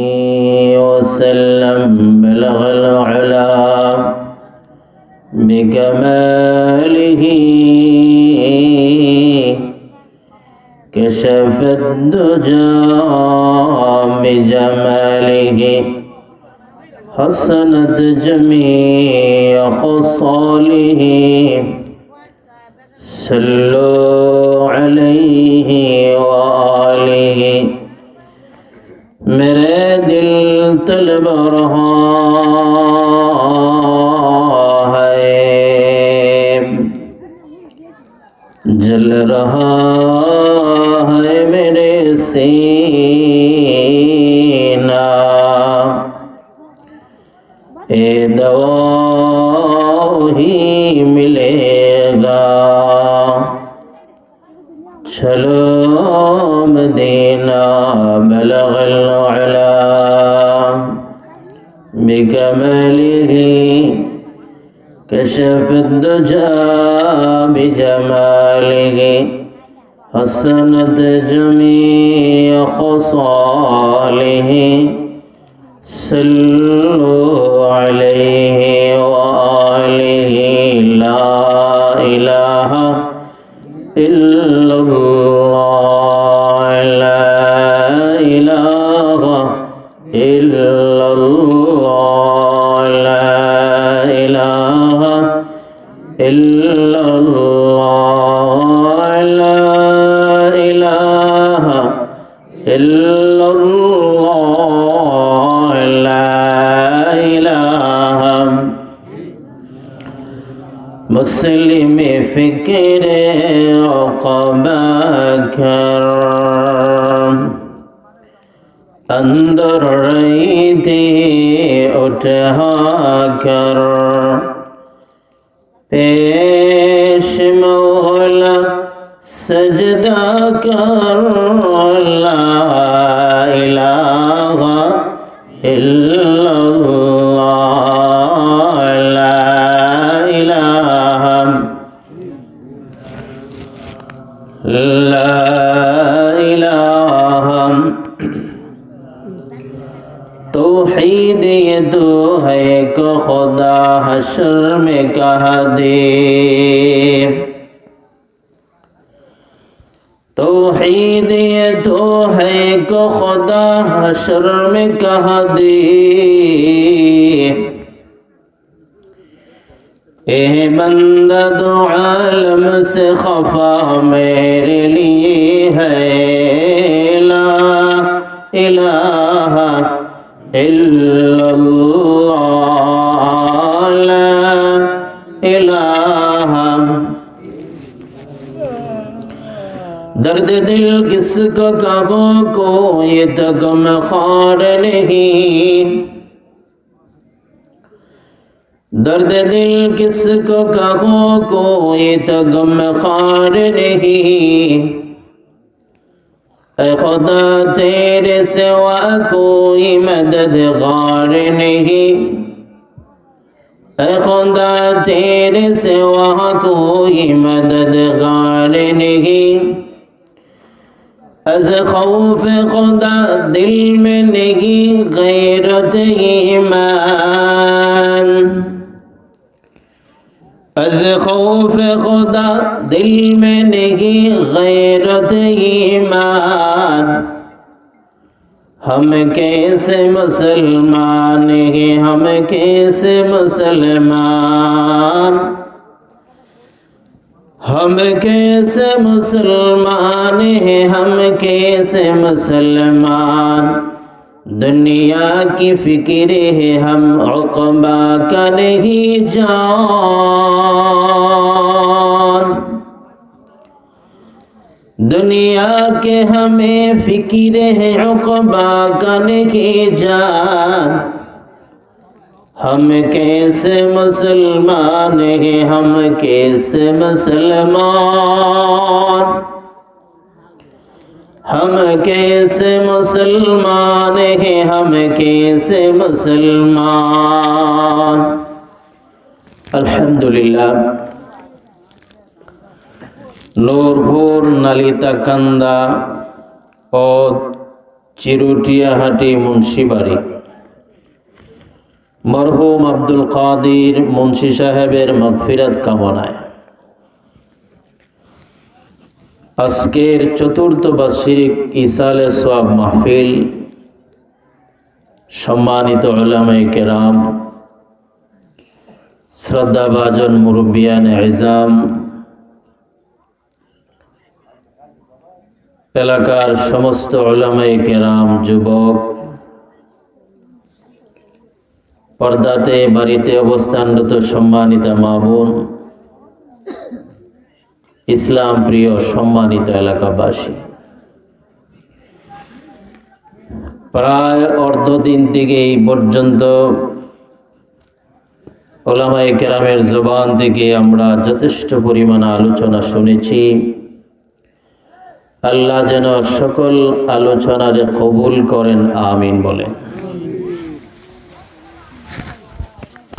وسلم بلغ العلا بكماله كشف الدجى بجماله حسنت جميع خصاله صلوا عليه وآله मेरे दिल तलब रहा है, जल रहा है मेरे सीना। ए दवा ही मिलेगा, चलो मदीना। बलगल अला बिकमलिह कशफ दुजा बिजमालिह हसनत जमीअ खसालिह सल्लु अलैहि व आलिहि। ला इलाहा इल्लल्लाह, ला इलाहा इल्लल्लाह, ला इलाहा इल्लल्लाह, ला इलाहा इल्लल्लाह, ला इलाहा। मुस्लिम फिक्र उक़बा कर अंदर रईते उठा कर, पेश मौला सजदा कर। ला इलाहा इल्लल्लाह, ला इलाहा, ला इलाहा। तौहीद ये तो है को खुदा हश्र में कहा दे, तौहीद ये तो है को खुदा हश्र में कहा दे। ए बंदा दो आलम से खफा मेरे लिए है। ला इलाहा इल्लल्लाह, ला इलाहा। दर्द दिल किसको कहो को ये तो गमख्वार नहीं, दर्द दिल किसको कहो को ये तो गमख्वार नहीं। ऐ खुदा तेरे सिवा कोई मददगार नहीं, ऐ खुदा तेरे सिवा कोई मददगार नहीं। अज़ खौफ खुदा दिल में नहीं गैरत ईमान, अज़ खौफ खुदा दिल में नहीं गैरत ईमान। हम कैसे मुसलमान हैं, हम कैसे मुसलमान, हम कैसे मुसलमान हैं, हम कैसे मुसलमान। दुनिया की फिक्र है हम उक़बा का नहीं जान, दुनिया के हमें फिक्र है उक़बा का नहीं जान। हम कैसे मुसलमान हैं, हम कैसे मुसलमान, हम कैसे मुसलमान हैं, हम कैसे मुसलमान। अल्हम्दुलिल्लाह। नूरपुर नालिता कंदा और চিরুটিয়াহাটি মুন্সিবাড়ি মরহুম আব্দুল কাদির মুন্সি সাহেবের মাগফিরাত কামনায় আজকের চতুর্থ বার্ষিক ইসালে সওয়াব মাহফিল, সম্মানিত উলামায়ে কেরাম, শ্রদ্ধাভাজন মুরব্বিয়ানে ইজাম, এলাকার সমস্ত উলামায়ে কেরাম, যুবক, পর্দাতে বাড়িতে অবস্থানরত সম্মানিত মা বোন, ইসলাম প্রিয় সম্মানিত এলাকাবাসী, প্রায় অর্ধদিন থেকে এই পর্যন্ত উলামায়ে কেরামের জবান থেকে আমরা যথেষ্ট পরিমাণ আলোচনা শুনেছি। আল্লাহ যেন সকল আলোচনারে কবুল করেন, আমিন বলেন।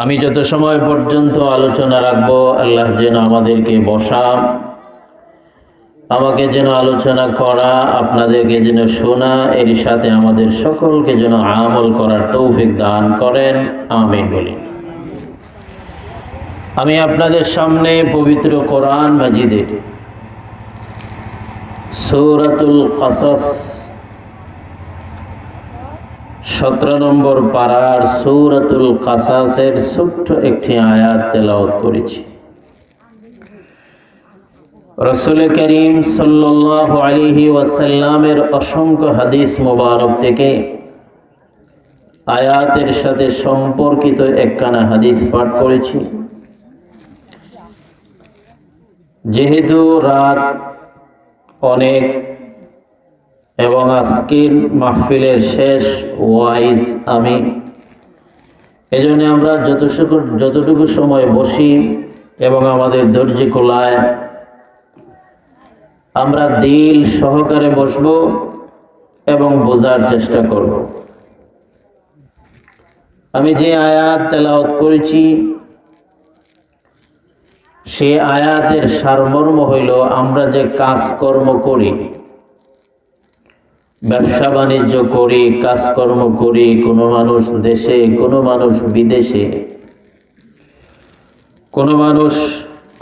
আমি যত সময় পর্যন্ত আলোচনা রাখবো, আল্লাহ যেন আমাদেরকে বসা, আমাকে যেন আলোচনা করা, আপনাদেরকে যেন শোনা, এর সাথে আমাদের সকলকে যেন আমল করার তৌফিক দান করেন, আমিন বলি। আমি আপনাদের সামনে পবিত্র কোরআন মাজিদের সূরাতুল কাসাস 17 নম্বর পারার সূরাতুল কাসাসের ছোট্ট একটি আয়াত তেলাওয়াত করেছি। রাসূল করিম সাল্লাল্লাহু আলাইহি ওয়াসাল্লামের অসংখ্য হাদিস মোবারক থেকে আয়াতের সাথে সম্পর্কিত একখানা হাদিস পাঠ করেছি। যেহেতু রাত অনেক এবং আজকের মাহফিলের শেষ ওয়াইজ আমি, এজন্য আমরা যতটুকু সময় বসি এবং আমাদের ধৈর্য কুলায় আমরা দিল সহকারে বসব এবং বোঝার চেষ্টা করব। আমি যে আয়াত তেলাওয়াত করেছি সে আয়াতের সারমর্ম হইল, আমরা যে কাজকর্ম করি, ব্যবসা বাণিজ্য করি, কাজকর্ম করি, কোনো মানুষ দেশে, কোনো মানুষ বিদেশে, কোনো মানুষ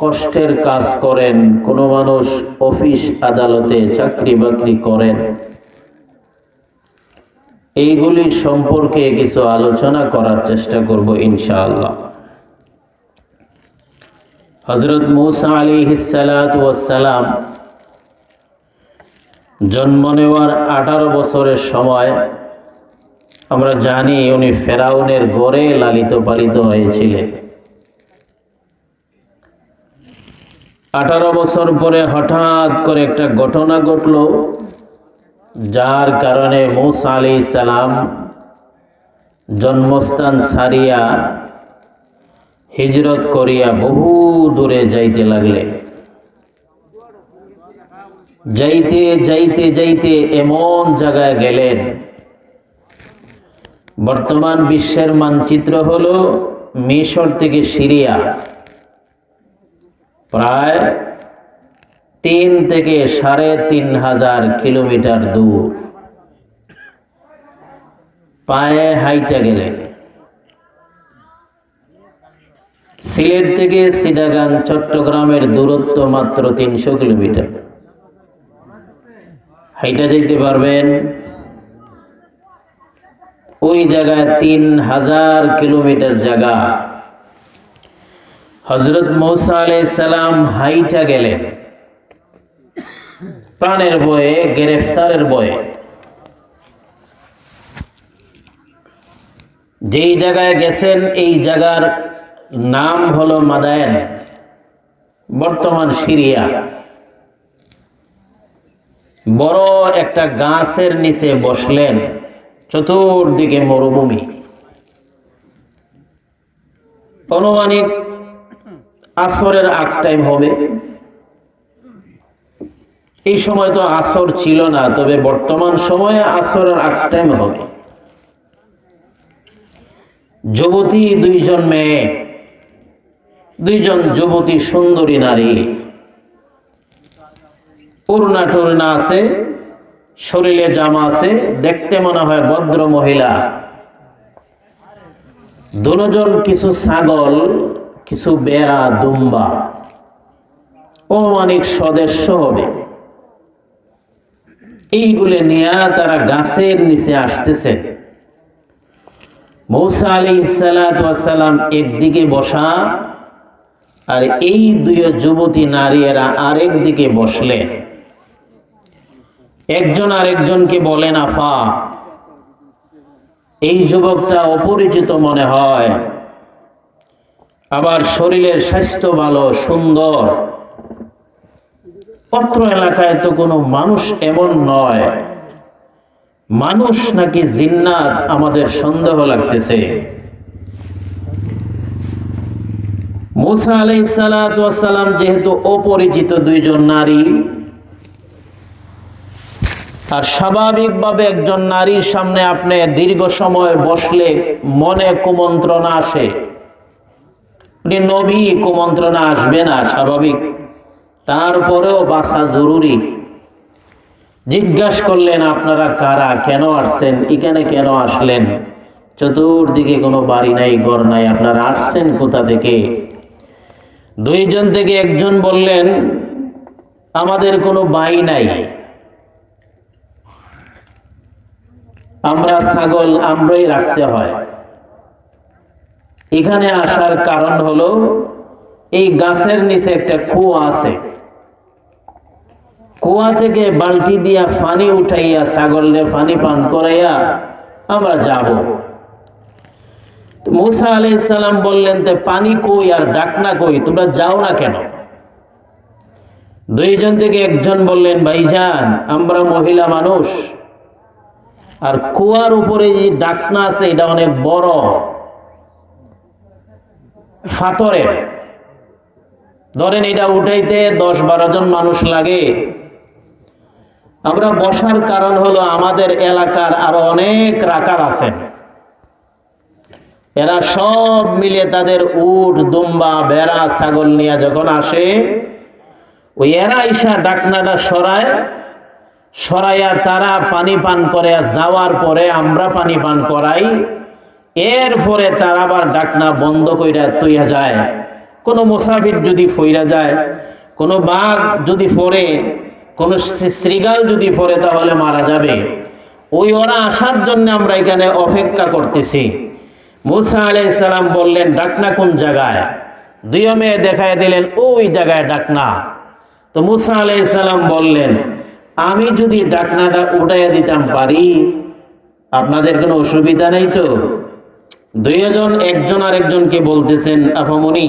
কষ্টের কাজ করেন, কোনো মানুষ অফিস আদালতে চাকরি বাকরি করেন, এইগুলি সম্পর্কে কিছু আলোচনা করার চেষ্টা করব ইনশাআল্লাহ। হযরত মূসা আলাইহিস সালাতু ওয়াস সালাম জন্ম নেওয়ার 18 বছরের সময় আমরা জানি উনি ফেরাউনের ঘরে লালিত পালিত হয়েছিলেন। 18 বছর পরে হঠাৎ করে একটা ঘটনা ঘটল, যার কারণে মূসা আলাইহিস সালাম জন্মস্থান ছাড়িয়া হিজরত করিয়া বহু দূরে যাইতে লাগলেন। যাইতে যাইতে যাইতে এমন জায়গায় গেলেন, বর্তমান বিশ্বের মানচিত্র হলো মিশর থেকে সিরিয়া প্রায় 3 থেকে 3500 কিলোমিটার দূর। পায়ে হাইটা গেলেন। সিলেট থেকে চিটাগাং চট্টগ্রামের দূরত্ব মাত্র 300 কিলোমিটার। হাইটা যেতে পারবেন? ওই জায়গায় 3000 কিলোমিটার জায়গা হযরত মূসা আলাইহিস সালাম হাইটা গেলেন, প্রাণের ভয়ে, গ্রেফতারের ভয়ে। যেই জায়গায় গেছেন এই জায়গার নাম হলো মাদায়েন, বর্তমান সিরিয়া। বড় একটা গাছের নিচে বসলেন, চতুর্দিকে মরুভূমি। অনুমানিক আসরের আগ টাইম হবে। এই সময় তো আসর ছিল না, তবে বর্তমান সময়ে আসরের আগ টাইম হবে। যুবতী 2 জন মেয়ে, 2 জন যুবতী সুন্দরী নারী, ওড়না টোড়না আছে, শরীরে জামা আছে, দেখতে মনে হয় ভদ্র মহিলা। দুজন কিছু ছাগল, কিছু বেড়া, দুম্বা, অনেক সদস্য হবে, এইগুলো নিয়ে তারা গাছের নিচে আসতেছে। মূসা আলাইহিস সালাতু ওয়াস সালাম একদিকে বসা, আর এই দুই যুবতী নারীরা আরেক দিকে বসলেন। একজন আরেকজনকে বলেন, আফা, এই যুবকটা অপরিচিত মনে হয়, আবার শরীরের স্বাস্থ্য ভালো, সুন্দর, অত্র এলাকায় তো কোনো মানুষ এমন নয়, মানুষ নাকি জিন্নাত আমাদের সন্দেহ লাগতেছে। মূসা আলাইহিস সালাতু ওয়াস সালাম যেহেতু অপরিচিত দুইজন নারী, আর স্বাভাবিকভাবে একজন নারীর সামনে আপনি দীর্ঘ সময় বসলে মনে কুমন্ত্রণা আসে, নবী, কুমন্ত্রণা আসবে না স্বাভাবিক, তারপরেও বাঁচা জরুরি। জিজ্ঞাসা করলেন, আপনারা কারা, কেন আসছেন, এখানে কেন আসলেন? চতুর্দিকে কোনো বাড়ি নাই, ঘর নাই, আপনারা আসছেন কোথা থেকে? দুইজন থেকে একজন বললেন, আমাদের কোনো বাই নাই, আমরা ছাগল আমরাই রাখতে হয়। এখানে আসার কারণ হলো এই গাছের নিচে একটা কুয়া আছে, কুয়া থেকে বালতি দিয়া পানি উঠাইয়া ছাগলকে পানি পান করাইয়া আমরা যাব। মূসা আলাইহিস সালাম বললেন, তে পানি কই আর ডাকনা কই, তোমরা যাও না কেন? দুইজন থেকে একজন বললেন, ভাইজান, আমরা মহিলা মানুষ, আর কুয়ার উপরে যে ডাকনা আছে এটা অনেক বড়, পাথরের, ধরেন এটা উঠাইতে 10-12 জন মানুষ লাগে। আমরা বসার কারণ হলো আমাদের এলাকার আরো অনেক রাখাল আছেন, এরা সব মিলে তাদের উট, দুম্বা, ভেড়া, ছাগল নিয়ে যখন আসে, ওই এরা ঈশা ডাকনাটা সরাইয়া তারা পানি পান করে যাওয়ার পরে আমরা পানি পান করাই, এরপরে তারা আবার ডাকনা বন্ধ কইরা তৈয়া যায়। কোনো মুসাফির যদি ফইরা যায়, কোনো বাঘ যদি ফোরে, কোনো শ্রীগাল যদি ফোরে, তাহলে মারা যাবে। ওই ওরা আসার জন্য আমরা এখানে অপেক্ষা করতেছি। মূসা আলাইহিস সালাম বললেন, ডাকনা কোন জায়গায়? দুই মেয়ে দেখায় দিলেন, ওই জায়গায় ডাকনা। তো মূসা আলাইহিস সালাম বললেন, আমি যদি ডাকনাটা উঠাইয়া দিতাম পারি, আপনাদের কোনো অসুবিধা নেই তো? দুইজন একজন আরেকজনকে বলতেছেন, আফামনি,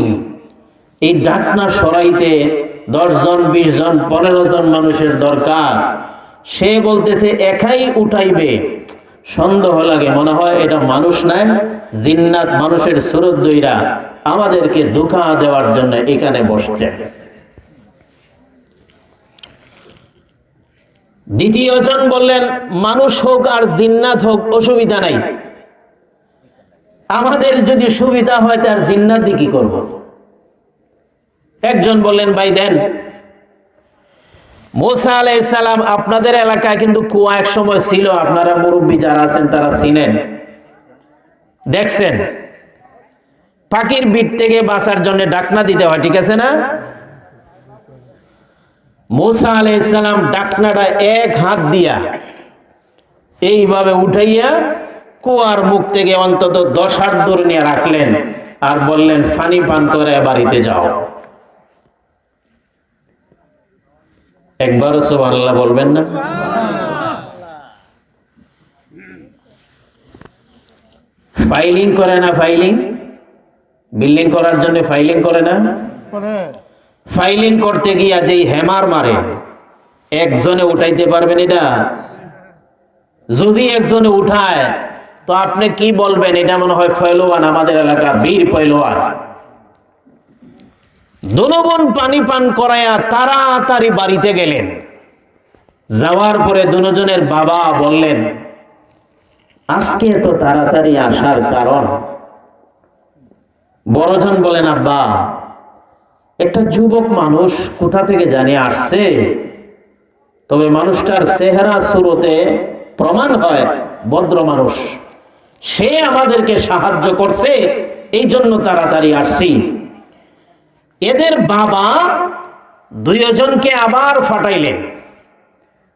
এই ডাকনা সরাইতে 10 জন, 20 জন, 15 জন মানুষের দরকার। সে বলতেছে একাই উঠাইবে, সন্দেহ লাগে, মনে হয় এটা মানুষ নাই, জিন্নাত মানুষের সুরত দইরা আমাদেরকে ধোঁকা দেওয়ার জন্য এখানে বসছে। দ্বিতীয় জন বললেন, মানুষ হোক আর জিন্নাত হোক অসুবিধা নাই, আমাদের যদি সুবিধা হয় তার জিন্নাত দিয়ে কি করবো? একজন বললেন, ভাই দেন। মূসা আলাইহিস সালাম, আপনাদের এলাকায় কিন্তু কুয়া এক সময় ছিল, আপনারা মুরব্বী যারা আছেন তারা চিনেন, দেখছেন, পাখির বিট থেকে বাঁচার জন্য ডাকনা দিতে হয়, ঠিক আছে না? মূসা আলাইহিস সালাম ডাকনাটা এক হাত দিয়া এইভাবে উঠাইয়া কুয়ার মুখ থেকে অন্তত 10 হাত দূরে নিয়ে রাখলেন, আর বললেন, পানি পান করে বাড়িতে যাও। একবার সুবহানাল্লাহ বলবেন না? ফাইলিং করে না? ফাইলিং, বিল্ডিং করার জন্য ফাইলিং করে না? ফাইলিং করতে গিয়া যেই হ্যামার মারে, একজনে উঠাইতে পারবেন এটা? যদি একজনে উঠায় তো আপনি কি বলবেন? এটা মনে হয় পয়লোয়ান, আমাদের এলাকার বীর পয়লোয়ান। দুজন পানি পান করায়া তাড়াতাড়ি বাড়িতে গেলেন। যাওয়ার পরে দুজনের বাবা বললেন, আজকে তো তাড়াতাড়ি আসার কারণ? বড়জন বলেন, আব্বা, একটা যুবক মানুষ কোথা থেকে জানি আসছে, তবে মানুষটার চেহারা সুরতে প্রমাণ হয় ভদ্র মানুষ। সে আমাদেরকে সাহায্য করছে, এই জন্য তাড়াতাড়ি আসছি। এদের বাবা দুইজনকে আবার ফাটাইলেন,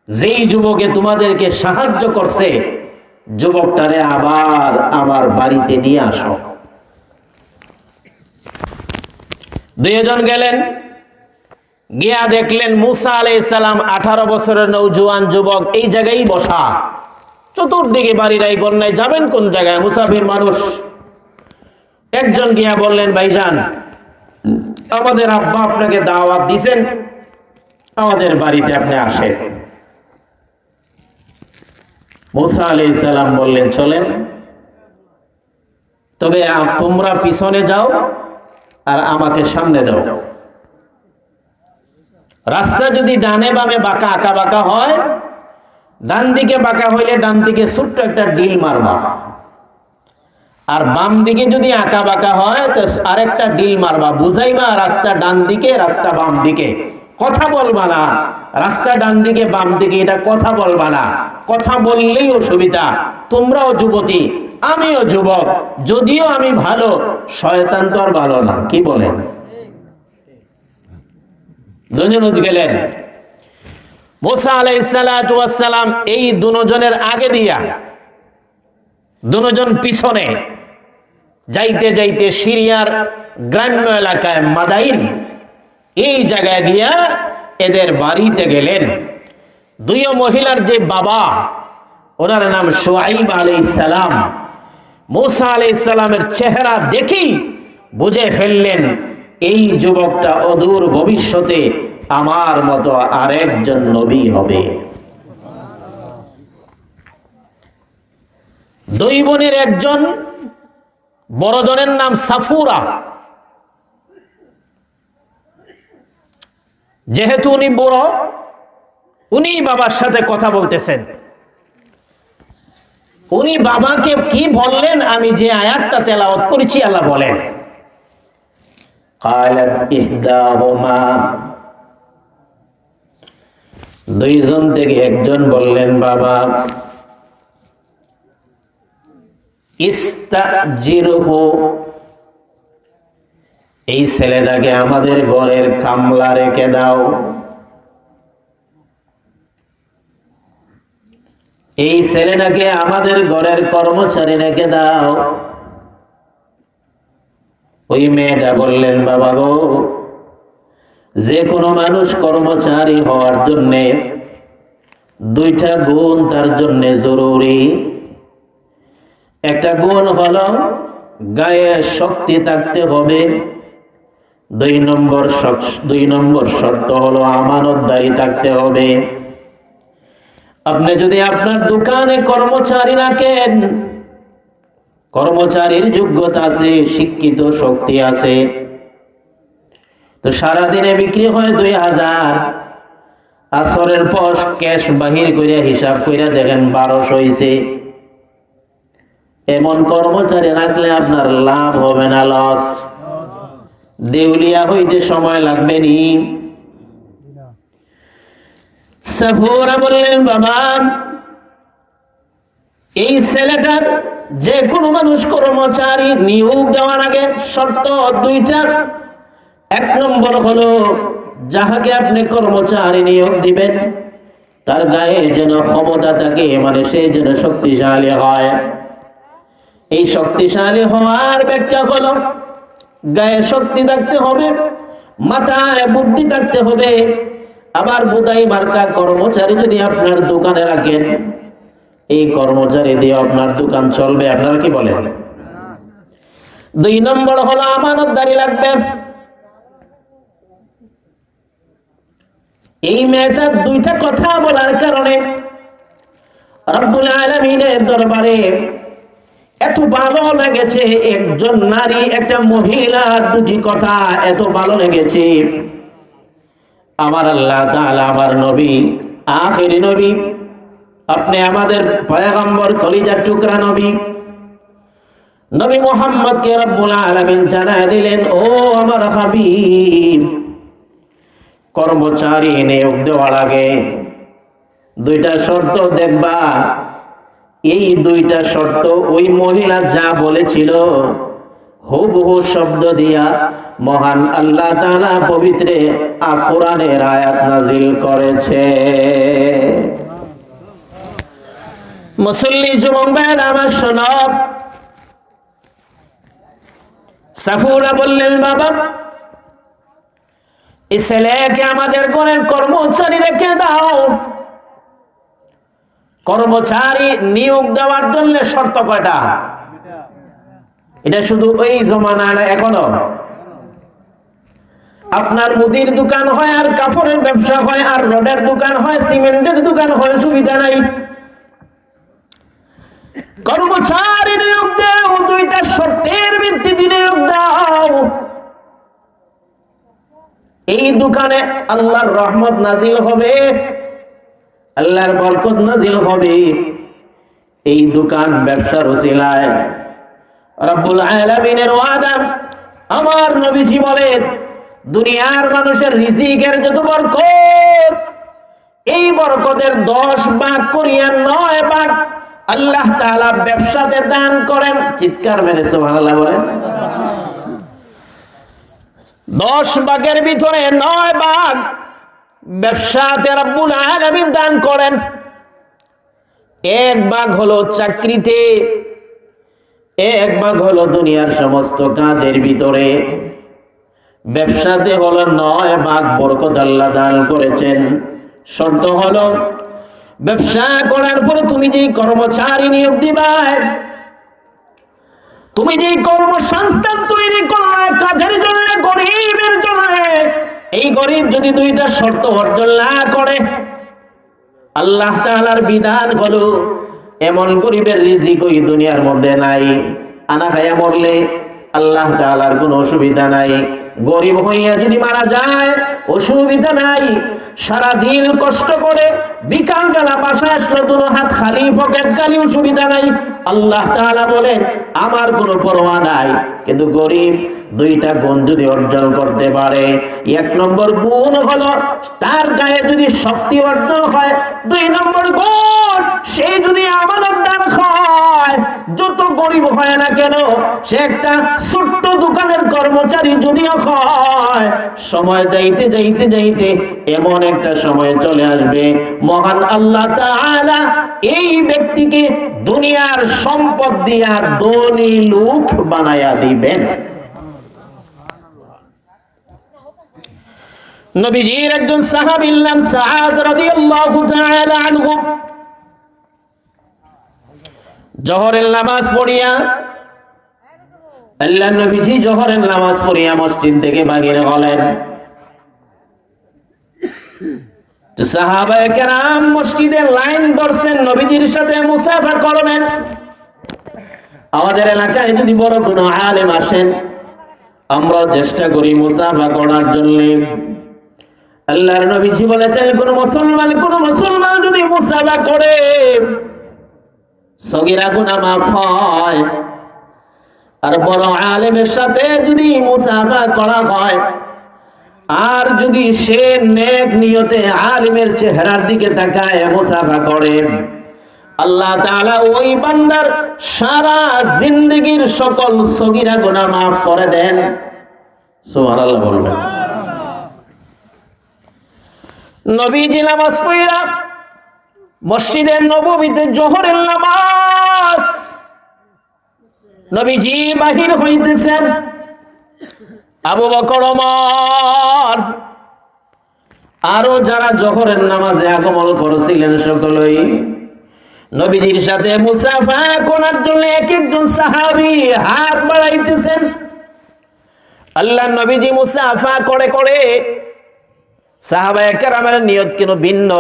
যেই যুবকে তোমাদেরকে সাহায্য করছে যুবকটারে আবার আমার বাড়িতে নিয়ে আসো। দুইজন গেলেন, গিয়া দেখলেন মুসা আলাইহিস সালাম 18 বছরের নওজোয়ান যুবক এই জায়গায় বসা, চতুর্দিকে বাড়িরাই গন্যায়, যাবেন কোন জায়গায়, মুসাফির মানুষ। একজন গিয়া বললেন, ভাইজান আমাদের আব্বা আপনাকে দাওয়াত দিয়েছেন, আমাদের বাড়িতে আপনি আসেন। মুসা আলাইহিস সালাম বললেন, চলেন, তবে তোমরা পিছনে যাও আর আমাকে সামনে দাও। রাস্তা যদি ডানে বামে বাঁকা আঁকা বাঁকা হয়, ডান দিকে বাঁকা হইলে ডান দিকে ছোট্ট একটা ডিল মারবা, আর বাম দিকে যদি আঁকা বাঁকা হয় তো আরেকটা ডিল মারবা, বুঝাইবা রাস্তা ডান দিকে রাস্তা বাম দিকে, কথা বলবা না রাস্তা ডান দিকে বাম দিকে, এটা কথা বলবা না। কথা বললেই অসুবিধা। তোমরাও যুবতী, আমিও যুবক, যদিও আমি ভালো, শয়তান তো আর ভালো না, কি বলেন? দুজন গেলেন, মুসা আলাইহিস সালাতু ওয়াস সালাম এই দুজনের আগে দিয়া, দুজন পিছনে। যাইতে যাইতে সিরিয়ার গ্রাম্য এলাকায় মাদাইন, এই জায়গায় গিয়া এদের বাড়িতে গেলেন। দুই মহিলার যে বাবা, ওনার নাম শুআইব আলাইহিস সালাম। মুসা আলাইহিস সালামের চেহারা দেখি বুঝে ফেললেন এই যুবকটা অদূর ভবিষ্যতে আমার মতো আরেকজন নবী হবে। দুই বোনের একজন বড়জনের নাম সাফুরা। যেহেতু উনি বড়, উনি বাবার সাথে কথা বলতেছেন। উনি বাবাকে কি বললেন, আমি যে আয়াতটা তেলাওয়াত করেছি, আল্লাহ বলেন, قالت إحداهما, দুইজন থেকে একজন বললেন, বাবা ইস্তাজিরহু, এই ছেলেটাকে আমাদের ঘরের কামলা রেখে দাও। এই ছেলেটাকে আমাদের ঘরের কর্মচারী রেখে দাও। ওই মেয়েটা বললেন, বাবা গো, যে কোনো মানুষ কর্মচারী হওয়ার জন্য দুইটা গুণ তার জন্য জরুরি। একটা গুণ হলো গায়ে শক্তি থাকতে হবে, দুই নম্বর শর্ত হলো আমানতদারি থাকতে হবে। আপনি যদি আপনার দোকানে কর্মচারী রাখেন, কর্মচারীর যোগ্যতা আছে, শিক্ষিত, শক্তি আছে, তো সারাদিনে বিক্রি হয় 2000, আসরের পর ক্যাশ বাহির করে হিসাব করে দেখেন 1200 হয়েছে। এমন কর্মচারী রাখলে আপনার লাভ হবে না লস? দেউলিয়া হইতে সময় লাগবে নি? সাফুরা বললেন, বাবা এই ছেলেটার যে কোনো মানুষ কর্মচারী নিয়োগ দেওয়ার আগে শর্ত দুইটা। এক নম্বর হলো যাহাকে আপনি কর্মচারী নিয়োগ দিবেন তার গায়ে যেন ক্ষমতা থাকে, মানে সে যেন শক্তিশালী হয়। এই শক্তিশালী হওয়ার ব্যাখ্যা হলো গায়ে শক্তি থাকতে হবে, মাথায় বুদ্ধি থাকতে হবে। আবার বুদাই মার্কা কর্মচারী যদি আপনার দোকানে রাখেন, এই কর্মচারী দিয়ে আপনার দোকান চলবে? আপনারা কি বলেন? দুই নম্বর হলো আমানতদারি লাগবে। এই মেয়েটার দুইটা কথা বলার কারণে রব্বুল আলামিনের দরবারে এত ভালো লেগেছে। একজন নারী, একটা মহিলা, দুটি কথা এত ভালো লেগেছে। আমার আল্লাহ তাআলা, আমার নবী, আখিরি নবী, আপনি আমাদের পয়গম্বর, কলিজার টুকরা নবী, নবী মুহাম্মদকে রব্বুল আলামিন জানায় দিলেন, ও আমার হাবিব, কর্মচারী নিয়োগ দেওয়ার আগে দুইটা শর্ত দেখবা, এই দুইটা শর্ত ওই মহিলা যা বলেছিল হুবহু শব্দ দিয়া মহান আল্লাহ তাআলা পবিত্র কোরআনের আয়াত নাজিল করেছে। মুসল্লি যুবক ভাইরা আমার শোনো, সাফুরা বললেন, বাবা এই ছেলেকে আমাদের ঘরের কর্মচারী রেখে দাও। কর্মচারী নিয়োগ দেওয়ার জন্য শর্ত কয়টা? এটা শুধু ওই জমানা না, এখনো আপনার মুদির দোকান হয় আর কাপড়ের ব্যবসা হয় আর রডের দোকান হয়, সিমেন্টের দোকান হয়, সুবিধা নাই। কর্মচারী নিয়োগ দাও, দুইটা শর্তের ভিত্তিতে নিয়োগ দাও। এই দোকানে আল্লাহর রহমত নাজিল হবে, আল্লাহর বরকত নাজিল হবে। এই দোকান ব্যবসার উসিলায় রব্বুল আলামিনের ওয়াদা। আমার নবীজি বলেন, দুনিয়ার মানুষের রিজিকের যত বরকত, এই বরকতের 10 ভাগ করিয়া 9 ভাগ আল্লাহ তাআলা ব্যবসাতে দান করেন। চিৎকার মেরে সুবহানাল্লাহ বলেন। 10 ভাগের ভিতরে 9 ভাগ ব্যবসাতে রব্বুল আলামিন দান করেন। 1 ভাগ হলো চাকরিতে, 1 ভাগ হলো দুনিয়ার সমস্ত কাজের ভিতরে। ব্যবসাতে হলো 9 ভাগ বরকত আল্লাহ দান করেছেন। শর্ত হলো, ব্যবসা করার পরে তুমি যেই কর্মচারী নিয়োগ দিবা, তুমি যেই কর্মসংস্থান তৈরি করলে কাজের জন্য, গরিবের জন্য, এই গরিব যদি দুইটা শর্ত অর্জন না করে, আল্লাহ তাআলার বিধান হলো এমন গরিবের রিজিক ওই দুনিয়ার মধ্যে নাই। আনা খায়া মরলে আল্লাহ তাআলার কোনো অসুবিধা নাই। গরিব হইয়া যদি মারা যায় অসুবিধা নাই। সারা দিন কষ্ট করে বিকাল বেলা বাসায় আসলো দুনো হাত খালি, পকেট খালি, অসুবিধা নাই। আল্লাহ তাআলা বলেন আমার কোনো পরোয়া নাই। কিন্তু গরিব দুইটা গুণ যদি অর্জন করতে পারে, 1 নম্বর গুণ হলো তার গায়ে যদি শক্তি অর্জন হয়, 2 নম্বর গুণ সে যদি আমানতদার হয়, যত গরিব হয় না কেন, সে একটা ছোট্ট দোকানের কর্মচারী যদিও হয়, সময় যাইতে যাইতে যাইতে এমন একটা সময় চলে আসবে মহান আল্লাহ তাআলা এই ব্যক্তিকে দুনিয়ার সম্পদ দিয়া ধনী লোক বানায়া দিবেন। নবীজির একজন সাহাবীর নাম সাআদ রাদিয়াল্লাহু তাআলা আনহু জোহরের নামাজ পড়িয়া, আল্লাহর নবীজি জোহরের নামাজ পড়িয়া মসজিদ থেকে বাহির হলেন। সাহাবায়ে কেরাম মসজিদের লাইন ধরছেন, নবীজির সাথে মুসাফা করবেন। আমাদের এলাকায় যদি বড় কোনো আলেম আসেন, আমরা চেষ্টা করি মুসাফা করার জন্য। আল্লাহর নবীজি বলেছেন, কোন মুসলমান যদি মুসাফা করে সগীরা গুনাহ মাফ হয়। আর বড় আলেমের সাথে যদি মুসাফা করা হয়, আর যদি সে নেক নিয়তে আলিমের চেহারার দিকে তাকায় মুসাফা করে, আল্লাহ তাআলা ওই বান্দার সারা জিন্দেগীর সকল সগীরা গুনাহ মাফ করে দেন। সুবহানাল্লাহ বলবেন। নবীজি নামাজ পড়া মসজিদে নববীতে জোহরের নামাজ, নবীজি বাহির হইতেছেন। আবু বকর, ওমর আরো যারা জোহরের নামাজে আগমন করেছিলেন সকলেই নবীজির সাথে মুসাফা করার জন্য এক একজন সাহাবী হাত বাড়াইতেছেন। আল্লাহর নবীজি মুসাফা করে করে, সাহাবায়ে কেরামের নিয়ত কেন ভিন্ন?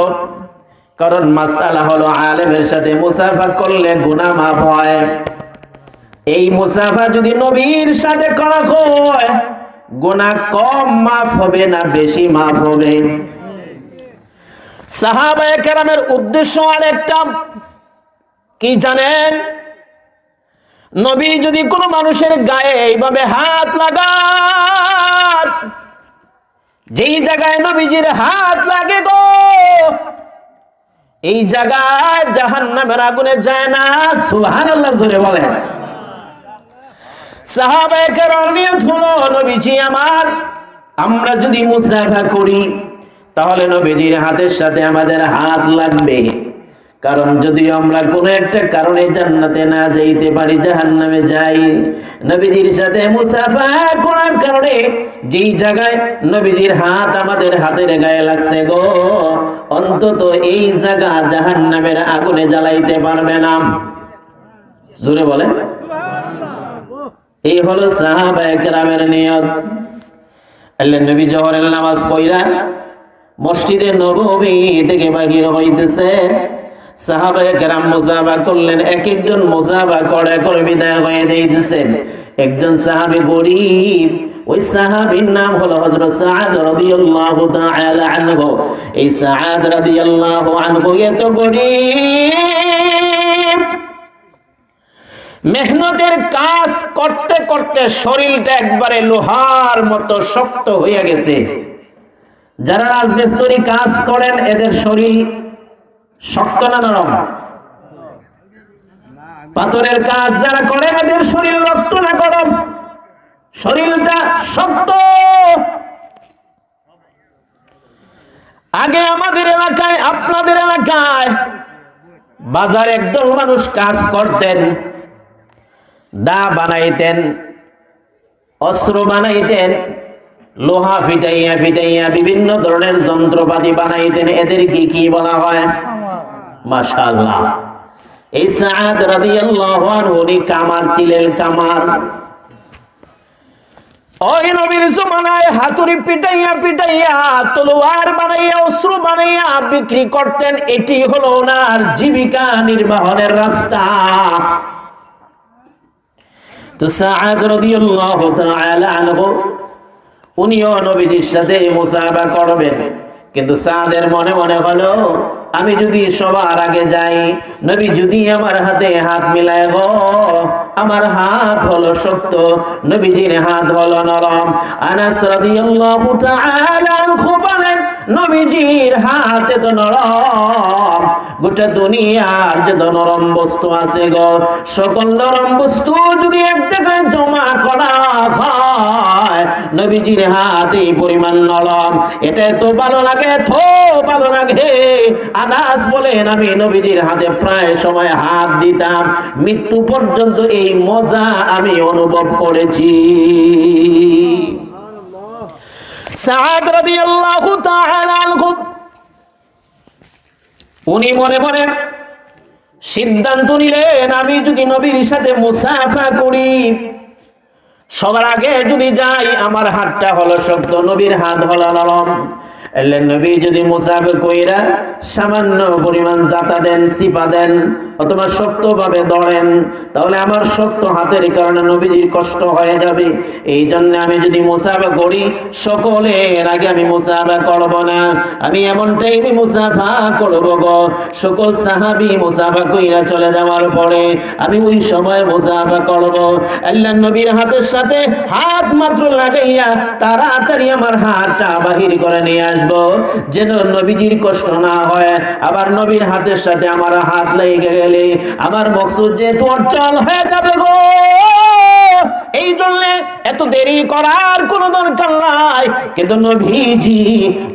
কারণ মাসআলা হলো আলেমের সাথে মুসাফা করলে গুনাহ মাফ হয়। এই মুসাফা যদি নবীর সাথে করা হয়, গুনাহ কম মাফ হবে না বেশি মাফ হবে? সাহাবায়ে কেরামের উদ্দেশ্য আরেকটা, কি জানেন? নবী যদি কোনো মানুষের গায়ে এইভাবে হাত লাগান, যেই জায়গায় নবীজির হাত লাগে গো, এই জায়গায় জাহান্নামের আগুনে যায় না। সুবহানাল্লাহ জোরে বলেন। সাহাবায়ে কেরাম নিয়ত হলো, নবীজি আমার, আমরা যদি মুসাফা করি তাহলে নবীজির হাতের সাথে আমাদের হাত লাগবে, কারণ যদি আমরা কোনো একটা কারণে জান্নাতে না যাইতে পারি, জাহান্নামে যাই, নবীজির সাথে মুসাফা করার কারণে যেই জায়গায় নবীজির হাত আমাদের হাতের গায়ে লাগছে গো, অন্তত এই জায়গা জাহান্নামের আগুনে জ্বালাইতে পারবে না। জোরে বলে। এই হলো সাহাবায়ে কেরামের নিয়ত। আল্লাহর নবী জোহরের নামাজ পড়া মসজিদে নববী থেকে বাহির হইতেছে, সাহাবায়ে কেরাম মুসাফা করলেন, এক একজন মুসাফা করে বিদায় হয়ে যাইতেছেন। একজন সাহাবী গরীব, ওই সাহাবীর নাম হলো হযরত সাআদ রাদিয়াল্লাহু তাআলা আনহু। এই সাআদ রাদিয়াল্লাহু আনহু এত গরীব, মেহনতের কাজ করতে করতে শরীরটা একবারে লোহার মতো শক্ত হয়ে গেছে। যারা রাজমিস্ত্রি কাজ করেন এদের শরীর শক্ত না নরম? পাথরের কাজ যারা করেন এদের শরীর রক্ত না গরম? শরীরটা শক্ত। আগে আমাদের এলাকায়, আপনাদের এলাকায় বাজারে একদল মানুষ কাজ করতেন, দা বানাইতেন, অস্ত্র বানাইতেন, লোহা ফিটাইয়া ফিটাইয়া বিভিন্ন ধরনের যন্ত্রপাতি বানাইতেন। এদেরকে কি বলা হয়? মাশাআল্লাহ। এই সাআদ রাদিয়াল্লাহু আনহু উনি কামার ছিলেন, কামার। ওই নবীর জমানায় হাতুড়ি পিটাইয়া পিটাইয়া, তলোয়ার বানাইয়া, অস্ত্র বানাইয়া বিক্রি করতেন। এটি হলো ওনার জীবিকা নির্বাহের রাস্তা। তো সাআদ রাদিয়াল্লাহু তাআলা আনহু উনিও নবীজির সাথে মুসাফা করবেন, কিন্তু সাদের মনে মনে হলো, আমি যদি সবার আগে যাই, নবী যদি আমার হাতে হাত মিলায় গো, আমার হাত হলো শক্ত, নবীজির হাত হলো নরম। আনাস রাদিয়াল্লাহু তাআলা আনহু বলেন, নবীজির হাতে তো নরম, গোটা দুনিয়ার যত নরম বস্তু আছে গো, সকল নরম বস্তু যদি এক জায়গায় জমা করা হয়, নবীজির হাত এই পরিমাণ নরম। এটা এত ভালো লাগে, এত ভালো লাগে। আনাস বলেন, আমি নবীজির হাতে প্রায় সময় হাত দিতাম, মৃত্যু পর্যন্ত এই মজা আমি অনুভব করেছি। সাআদ রাদিয়াল্লাহু তাআলা আনহু উনি মনে মনে সিদ্ধান্ত নিলেন, আমি যদি নবীর সাথে মুসাফা করি, সবার আগে যদি যাই, আমার হাতটা হলো শক্ত, নবীর হাত হলো নরম। নবী যদি মুসাফা কইরা সামান্য পরিমাণ জাতা দেন, সিপা দেন, অথবা শক্তভাবে ধরেন, তাহলে আমার শক্ত হাতের কারণে নবীজির কষ্ট হয়ে যাবে। এই জন্য আমি যদি মুসাফা করি, সকলের আগে আমি মুসাফা করব না, আমি এমন টাইমে মুসাফা করব গো, সকল সাহাবী মুসাফা কইরা চলে যাওয়ার পরে আমি ওই সময় মুসাফা করব। আল্লাহর নবীর হাতের সাথে হাত মাত্র লাগাইয়া তাড়াতাড়ি আমার হাতটা বাহির করে নিয়ে আসবো, যেন নবীজির কষ্ট না হয়। আবার নবীর হাতের সাথে আমার হাত লেগে গেলে আমার মকসুদ যেহেতু অচল হয়ে যাবে গো। এই জন্য এত দেরি করার কোনো দরকার নাই। কিন্তু নবীজি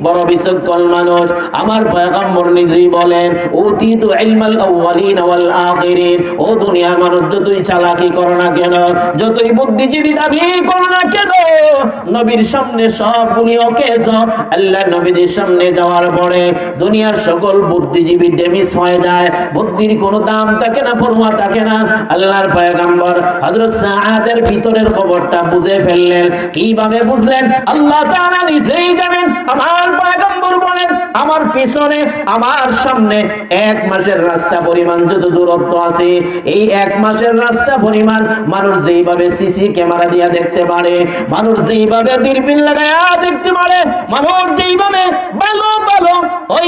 বড় বিচক্ষণ মানুষ, আমার পয়গম্বর নিজেই বলেন, উতিতু ইলমাল আউয়ালিন ওয়াল আখিরিন। ও দুনিয়ার মানুষ, যতই চালাকি করো না কেন, যতই বুদ্ধিজীবী দাবি করো না কেন, নবীর সামনে সবগুলি অকেজ। আল্লাহ নবীর সামনে যাওয়ার পরে দুনিয়ার সকল বুদ্ধিজীবী ডেমিস হয়ে যায়, বুদ্ধির কোনো দাম থাকে না, পরোয়া থাকে না। আল্লাহর পয়গম্বর হযরত সাআদের ভিতরের খবরটা বুঝে ফেললেন। কিভাবে বুঝলেন? আল্লাহ তাআলা নিজেই জানেন। আমার পয়গম্বর বলেন, আমার পিছনে আমার সামনে 1 মাসের রাস্তা পরিমাণ যত দূরত্ব আছে, এই 1 মাসের রাস্তা পরিমাণ মানুষ যেইভাবে সিসি ক্যামেরা দিয়া দেখতে পারে, মানুষ যেইভাবে দূরবীন লাগায়া দেখতে পারে, মানুষ যেইভাবে ভালো ভালো ওই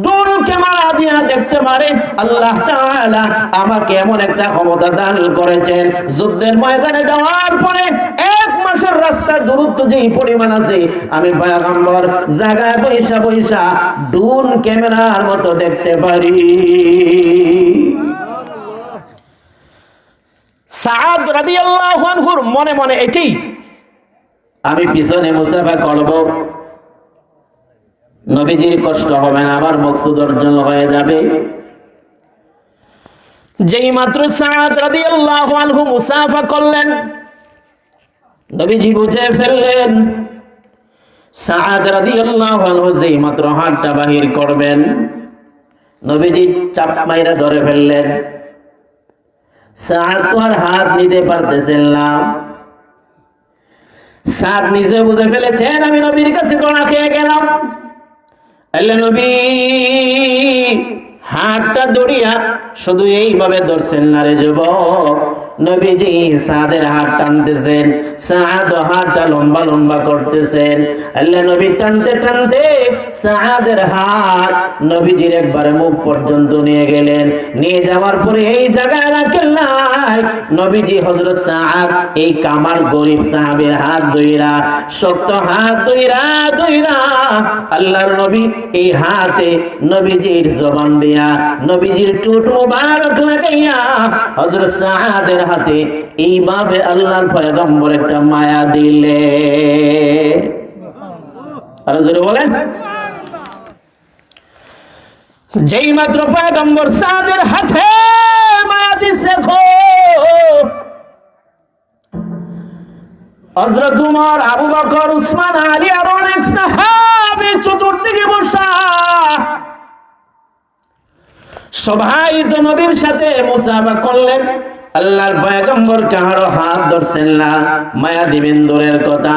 দূর ক্যামেরা দিয়া দেখতে পারে, আল্লাহ তাআলা আমাকে এমন একটা ক্ষমতা দান করেছেন, যুদ্ধের ময়দানে যাওয়ার পরে 1 মাস মাসের রাস্তার দূরত্ব যেই পরিমাণ আছে, আমি পয়গম্বর জায়গায় বৈশা বৈশা ড্রোন ক্যামেরার মতো দেখতে পারি। সাদ রাদিয়াল্লাহু আনহুর মনে মনে এটি, আমি পিছনে মুসাফা করব, নবীজির কষ্ট হবে না, আমার মকসুদ অর্জন হয়ে যাবে। যেই মাত্র সাদ রাদিয়াল্লাহু আনহু মুসাফা করলেন, নবীজি বুঝে ফেললেন সাদ রাদিয়াল্লাহু আনহু যেই মাত্র হাতটা বাহির করবেন, নবীজি চাপ মাইরা ধরে ফেললেন। সাদ তো আর হাত নিতে পারতেছেন না। সাদ নিজে বুঝে ফেলেছেন আমি নবীর কাছে ধরা খেয়ে গেলাম। আল্লাহ নবী হাতটা ধরিয়া শুধু এইভাবে ধরছেন না রে যুবক, নবীজি সাদের হাত টানতেছেন, সাদ হাতটা লম্বা লম্বা করতেছেন। আল্লাহ নবী টানতে টানতে সাদের হাত নবীজির একবারে মুখ পর্যন্ত নিয়ে গেলেন। নিয়ে যাওয়ার পরে এই জায়গায় রাখেন নাই, নবীজি হযরত সাদ এই কামার গরিব সাহাবীর হাত ধইরা, শক্ত হাত ধইরা ধইরা আল্লাহর নবী এই হাতে নবীজির জবান দিয়া, নবীজির ঠোঁট মোবারক লাগাইয়া হযরত সাদের হাতে এইভাবে আল্লাহর পয়গম্বর একটা মায়া দিলে। আর জোরে বলেন। যেই মাত্র পয়গম্বর সাদের হাতে মায়া দিছে, হযরত উমর, আবু বকর, উসমান, আলী আর অনেক সাহাবী চতুর্দিকে বসা, সবাই তো নবীর সাথে মুসাফা করলেন। আল্লাহর পয়গম্বর কারো হাত ধরছেন না, মায়া দিবেন দূরের কথা,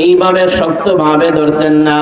এইভাবে শক্তভাবে ধরছেন না।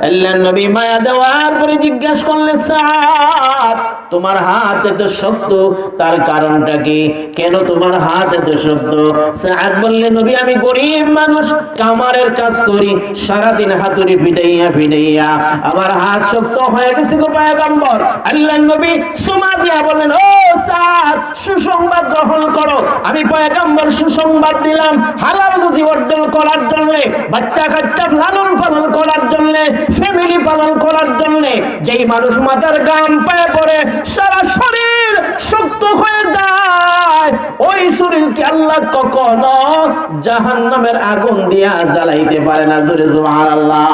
আল্লাহর নবী মায়া দেওয়ার পরে জিজ্ঞাসা করলেন, সাদ তোমার হাত এত শক্ত, তার কারণটা কি? কেন তোমার হাত এত শক্ত? সাদ বললেন, নবী আমি গরিব মানুষ, কামারের কাজ করি, সারাদিন হাতুড়ি পিটাইয়া পিটাইয়া আমার হাত শক্ত হয়ে গেছে গো পয়গম্বর। আল্লাহর নবী সুমা দিয়া বললেন, ও সাদ সুসংবাদ গ্রহণ করো, আমি পয়গম্বর সুসংবাদ দিলাম হালাল রুজি অর্জন করার জন্য, বাচ্চা কাচ্চা লালন পালন করার জন্য, ফ্যামিলি পালন করার জন্য। যেই মানুষ মাথার গাম পায়ে পড়ে সারা শরীর শক্ত হয়ে যায়, ওই শরীরকে আল্লাহ কখনো জাহান্নামের আগুন দিয়া জ্বালাইতে পারে না। জোরে সুবহানাল্লাহ,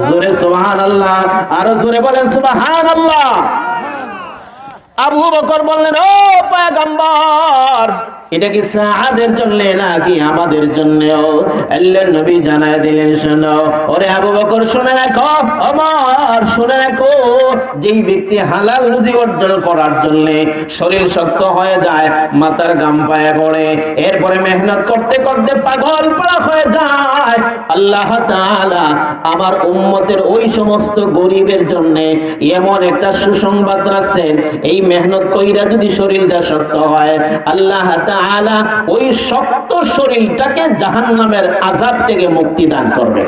জোরে সুবহানাল্লাহ, আরো জোরে বলেন সুবহানাল্লাহ। আবু বকর বললেন, ও পয়গম্বর এটা কি সাদের জন্য নাকি আমাদের জন্য? আল্লাহর নবী জানায় দিলেন, শোনো ওরে আবু বকর, শুনে রাখো, ওমর শুনে রাখো, যেই ব্যক্তি হালাল রুজি অর্জন করার জন্য শরীর শক্ত হয়ে যায়, মাথার গাম পায়ে পড়ে, এরপরে মেহনত করতে করতে পাগল পাড়া হয়ে যায়, আল্লাহ তাআলা আমার উম্মতের ওই সমস্ত গরিবের জন্য এমন একটা সুসংবাদ রাখছেন, এই মেহনত কইরা যদি শরীরটা শক্ত হয়, আল্লাহ তাআলা ওই শক্ত শরীরটাকে জাহান্নামের আযাব থেকে মুক্তি দান করবে।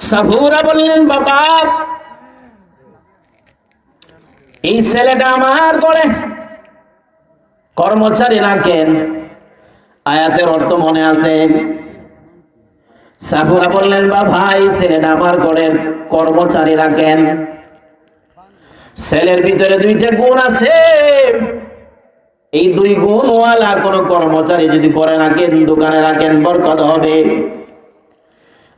সাহুরা বললেন, বাবা এই ছেলেটা আমার করে কর্মচারী রাখেন, আয়াতের অর্থ মনে আছে? সাহুরা বললেন, বাবা এই ছেলেটা আমার করে কর্মচারী রাখেন, ছেলের ভিতরে দুইটা গুণ আছে, এই দুই গুণওয়ালা কোন কর্মচারী যদি করে রাখেন, দোকানে রাখেন, বরকত হবে।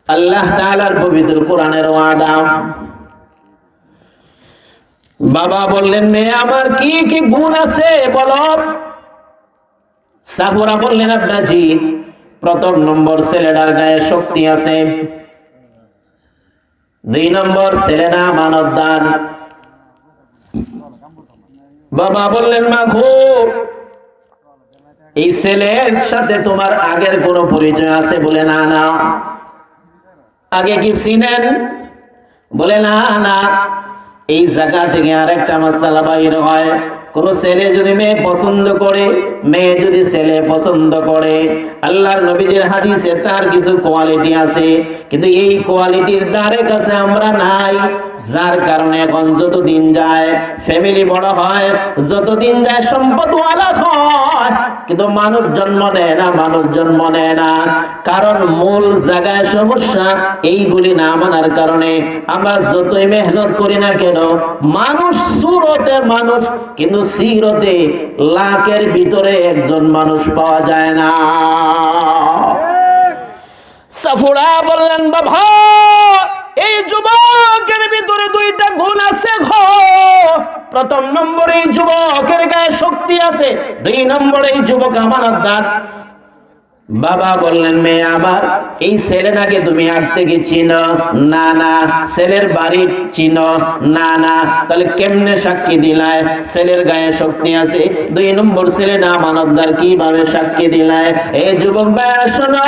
আল্লাহ তাআলার পবিত্র কোরআনের ওয়াদা। বাবা বললেন, মেয়ে আমার কি কি গুণ আছে বলো। সাহুরা বললেন, আব্বাজি প্রথম নম্বর ছেলেটার গায়ে শক্তি আছে, 2 নম্বর ছেলেটা আমানতদার। বাবা বললেন, মা গো এই ছেলের সাথে তোমার আগের কোন পরিচয় আছে? বলে না না। আগে কি চিনেন? বলে না না। এই জায়গা থেকে আরেকটা মাসালা বাইর হয়, কোন ছেলে যদি মেয়ে পছন্দ করে, মেয়ে যদি ছেলে পছন্দ করে, আল্লাহর নবীজির হাদিসে তার কিছু কোয়ালিটি আছে, কিন্তু এই কোয়ালিটির দ্বারে কাছে আমরা নাই। যার কারণে এখন যত দিন যায় ফ্যামিলি বড় হয়, যত দিন যায় সম্পদওয়ালা হয়, কিন্তু মানুষ জন্ম নেয় না, মানুষ জন্ম নেয় না। কারণ মূল জায়গায় সমস্যা এইগুলি না মানার কারণে। আমরা যতই মেহনত করি না কেন, মানুষ সুরতে মানুষ, কিন্তু সিরতে লাখের ভিতরে একজন মানুষ পাওয়া যায় না। সাফুরা বললেন, বাবা এই যুবকের ভিতরে দুইটা গুণ আছে গো। প্রথম নম্বরে এই যুবকের গায়ে শক্তি আছে, 2 নম্বরে এই যুবক আমানতদার। বাবা বললেন, মেয়ে আমার এই ছেলেটাকে তুমি আগ থেকে চিনো? না না। ছেলের বাড়ি চিনো? না না। তাহলে কেমনে সাক্ষী দিলায়? ছেলের গায়ে শক্তি আছে, 2 নম্বর ছেলেটা আমানতদার, কিভাবে সাক্ষী দিলায়? এই যুবক ভাইরা শোনো,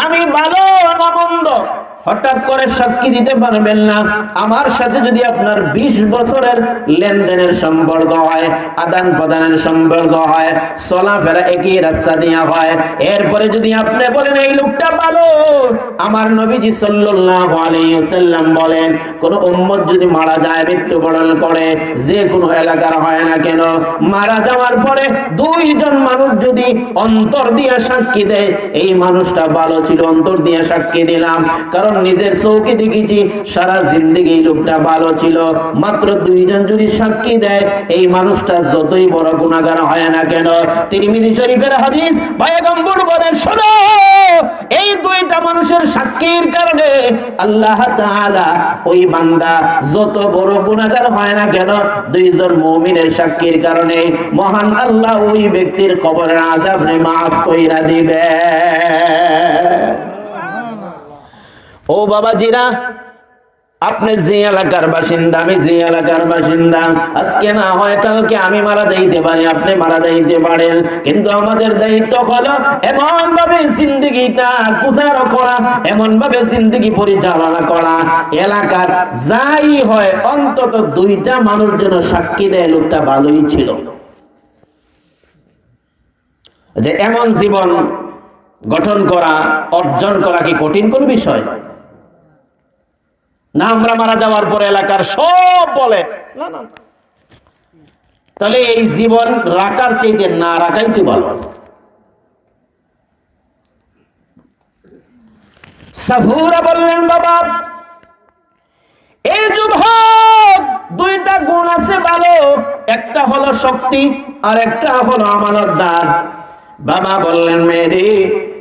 আমি ভালো না মন্দ হঠাৎ করে সাক্ষী দিতে পারবেন না। আমার সাথে যদি আপনার 20 বছরের লেনদেনের সম্পর্ক হয়, আদান প্রদানের সম্পর্ক হয়, চলাফেরা একই রাস্তা দিয়ে হয়, এরপরে যদি আপনি বলেন এই লোকটা ভালো, আমার নবীজি সাল্লাল্লাহু আলাইহি ওয়াসাল্লাম বলেন, কোন উম্মত যদি মারা যায়, মৃত্যুবরণ করে, যে কোনো এলাকার হয় না কেন, মারা যাওয়ার পরে 2 জন মানুষ যদি অন্তর দিয়ে সাক্ষী দেয়, এই মানুষটা ভালো ছিল, অন্তর দিয়ে সাক্ষী দিলাম, কারণ নিজের চোখে দেখেছি সারা জিন্দেগি লোকটা ভালো ছিল। মাত্র 2 জন যদি সাক্ষী দেয়, এই মানুষটা যতই বড় গুনাহগার হয় না কেন। তিরমিজি শরীফের হাদিস, পয়গম্বর বলেন, শোনো, এই 2টা মানুষের সাক্ষীর কারণে আল্লাহ তাআলা ওই বান্দা যত বড় গুনাহগার হয় না কেন, 2 জন মুমিনের সাক্ষীর কারণে মহান আল্লাহ ওই ব্যক্তির কবরের আযাবরে মাফ কইরা দিবে। ও বাবাজিরা, আপনি যে এলাকার বাসিন্দা, আমি যে এলাকার বাসিন্দা, আজকে না হয় কালকে আমি মারা যাইতে পারি, আপনি মারা যাইতে পারেন, কিন্তু আমাদের দায়িত্ব হলো এমন ভাবে জিন্দেগিটা গুজার করা, এমন ভাবে জিন্দেগি পরিচালনা করা, এলাকার যাই হয় অন্তত 2টা মানুষ যেন সাক্ষী দেয় লোকটা ভালোই ছিল। যে এমন জীবন গঠন করা, অর্জন করা কি কঠিন কোন বিষয় না? আমরা মারা যাওয়ার পরে এলাকার সব বলে না না, তাহলে এই জীবন রাখার চাইতে না রাখাই তো ভালো। সাফুরা বললেন, বাবা এই যুবক 2টা গুণ আছে ভালো, একটা হলো শক্তি আর একটা হলো আমানতদার। বাবা বললেন, মেয়ে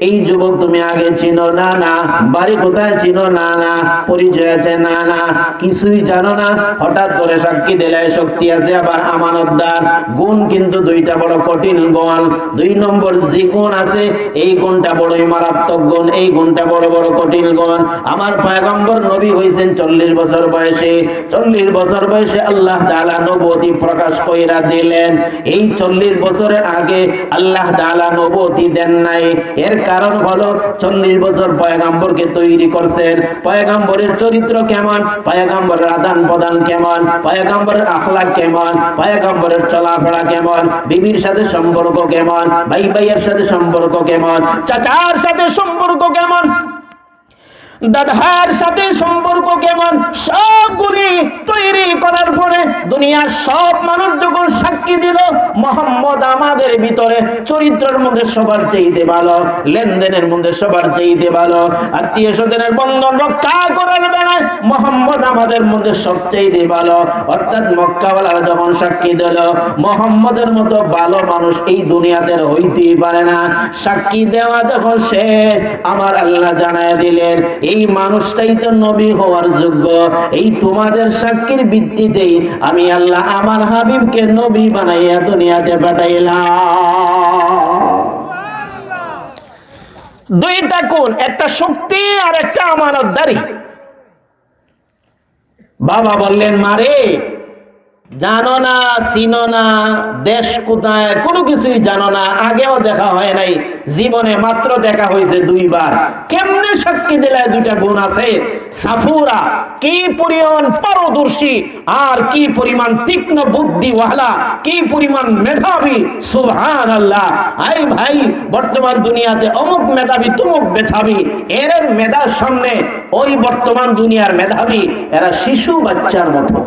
এই যুবক তুমি আগে চিনো? না না। বাড়ি কোথায় চিনো? না না। পরিচয় আছে? না না। কিছুই জানো না, হঠাৎ করে সাক্ষী দিলে শক্তি আছে, আবার আমানতদার। গুণ কিন্তু 2টা বড় কঠিন গুণ। 2 নম্বর যে গুণ আছে, এই গুণটা বড়ই মারাত্মক গুণ, এই গুণটা বড় বড় কঠিন গুণ। আমার পয়গম্বর নবী হইছেন 40 বছর বয়সে। 40 বছর বয়সে আল্লাহ তাআলা নবুয়তি প্রকাশ কইরা দিলেন। এই 40 বছরের আগে আল্লাহ তাআলা নবুয়তি দেন নাই। এর কারণ হলো 40 বছর পয়গম্বরকে তৈরি করছেন। পয়গম্বরের চরিত্র কেমন, পয়গম্বরের আদান প্রদান কেমন, পয়গম্বরের আখলাক কেমন, পয়গম্বরের চলাফেরা কেমন, বিবির সাথে সম্পর্ক কেমন, ভাই ভাইয়ের সাথে সম্পর্ক কেমন, চাচার সাথে সম্পর্ক কেমন, দাদার সাথে সম্পর্ক কেমন, সবগুলি তৈরি করার পরে দুনিয়ার সব মানুষ যখন সাক্ষী দিল, মুহাম্মদ আমাদের ভিতরে চরিত্রের মধ্যে সবার চাইতে ভালো, লেনদেনের মধ্যে সবার চাইতে ভালো, আত্মীয় স্বজনের বন্ধন রক্ষা করার বেলায় মুহাম্মদ আমাদের মধ্যে সবচাইতে ভালো। অর্থাৎ মক্কাওয়ালারা যখন সাক্ষী দিল, মুহাম্মদের মতো ভালো মানুষ এই দুনিয়াতে হইতেই পারে না। সাক্ষী দেওয়া যখন শেষ, আমার আল্লাহ জানায় দিলেন, এই মানুষটাই তো নবী হওয়ার যোগ্য। এই তোমাদের সাক্ষীর ভিত্তিতেই আমি আল্লাহ আমার হাবিবকে নবী বানাইয়া দুনিয়াতে পাঠাইলাম। 2টা গুণ, একটা শক্তি আর একটা আমানতদারি। বাবা বললেন, মারে জানো না, চিনো না, দেশ কোথায়, কোনো কিছুই জানো না, আগেও দেখা হয় নাই, জীবনে মাত্র দেখা হয়েছে 2 বার। কেমনে সাক্ষী দিলে 2টা গুণ আছে? সাফুরা কি পরিমাণ পারদর্শী আর কি পরিমাণ তীক্ষ্ণ বুদ্ধিওয়ালা, কি পরিমাণ মেধাবী, সুবহানাল্লাহ। আই ভাই, বর্তমান দুনিয়াতে অমুক মেধাবী তমুক মেধাবী, এর মেধার সামনে ওই বর্তমান দুনিয়ার মেধাবী এরা শিশু বাচ্চার মতো।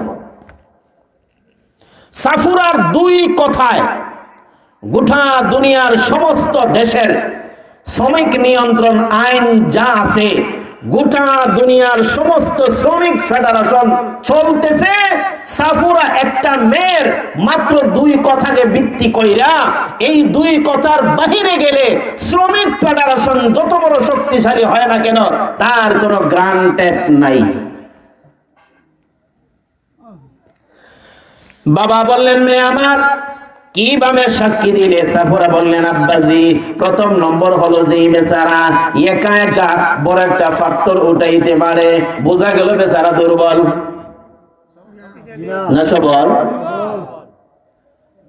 সাফুরার 2 কথায় গোটা দুনিয়ার সমস্ত দেশের শ্রমিক নিয়ন্ত্রণ আইন যা আছে, গোটা দুনিয়ার সমস্ত শ্রমিক ফেডারেশন চলতেছে সাফুরা একটা মেয়ের মাত্র 2 কথাকে ভিত্তি কইরা। এই 2 কথার বাহিরে গেলে শ্রমিক ফেডারেশন যত বড় শক্তিশালী হয় না কেন, তার কোনো গ্রান্টেড নাই। বাবা বললেন, মেয়ে আমার কিভাবে সাক্ষী দিলে? সাফুরা বললেন, আব্বাজি, প্রথম নম্বর হলো যে বেচারা একা একা বড় একটা পাথর উঠাইতে পারে, বোঝা গেল বেচারা দুর্বল না সবল?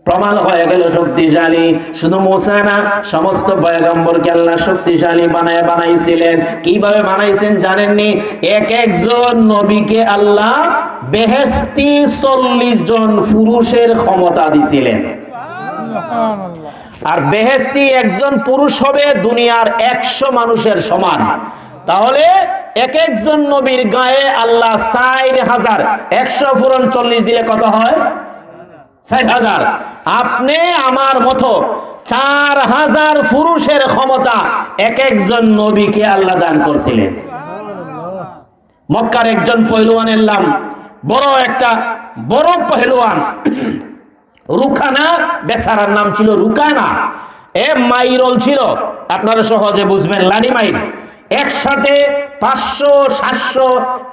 প্রমাণ হয়ে গেল শক্তিশালী। শুধু মুসা না, সমস্ত পয়গম্বরকে আল্লাহ শক্তিশালী বানাইছিলেন। কিভাবে বানাইছেন জানেননি? একজন নবীকে আল্লাহ বেহেশতি 40 জন পুরুষের ক্ষমতা দিছিলেন। আর বেহেশতি একজন পুরুষ হবে দুনিয়ার 100 মানুষের সমান। তাহলে একজন নবীর গায়ে আল্লাহ 4000, 100 পূরণ 40 দিলে কত হয়? 6000। আপনি আমার মতো 4000 পুরুষের ক্ষমতা একজন নবীকে আল্লাহ দান করছিলেন। মক্কার একজন পহলওয়ানের নাম, বড় পহলওয়ান রুকানা, বেচারার নাম ছিল রুকানা। মাইরল ছিল, আপনারা সহজে বুঝবেন, লাঠি মাইর। একসাথে 500, 700,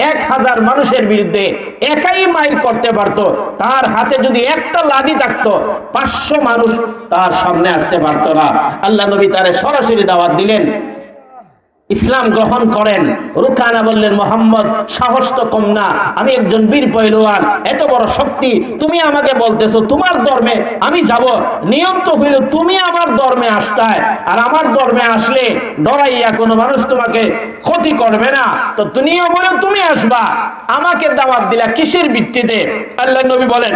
1000 মানুষের বিরুদ্ধে একাই মাইর করতে পারতো। তার হাতে যদি একটা লাঠি থাকতো, 500 মানুষ তার সামনে আসতে পারতো না। আল্লাহ নবী তারে সরাসরি দাওয়াত দিলেন, ইসলাম গ্রহণ করেন। রুকানা বললেন, মোহাম্মদ সাহস তো কম না, আমি একজন বীর পহলওয়ান, এত বড় শক্তি, তুমি আমাকে বলতেছো তোমার ধর্মে আমি যাব? নিয়ম তো হইল তুমি আমার ধর্মে আসতায়, আর আমার ধর্মে আসলে ডরাইয়া কোনো মানুষ তোমাকে ক্ষতি করবে না, তো তুমিও বলো তুমি আসবা, আমাকে দাওয়াত দিলা কিসের ভিত্তিতে? আল্লাহ নবী বলেন,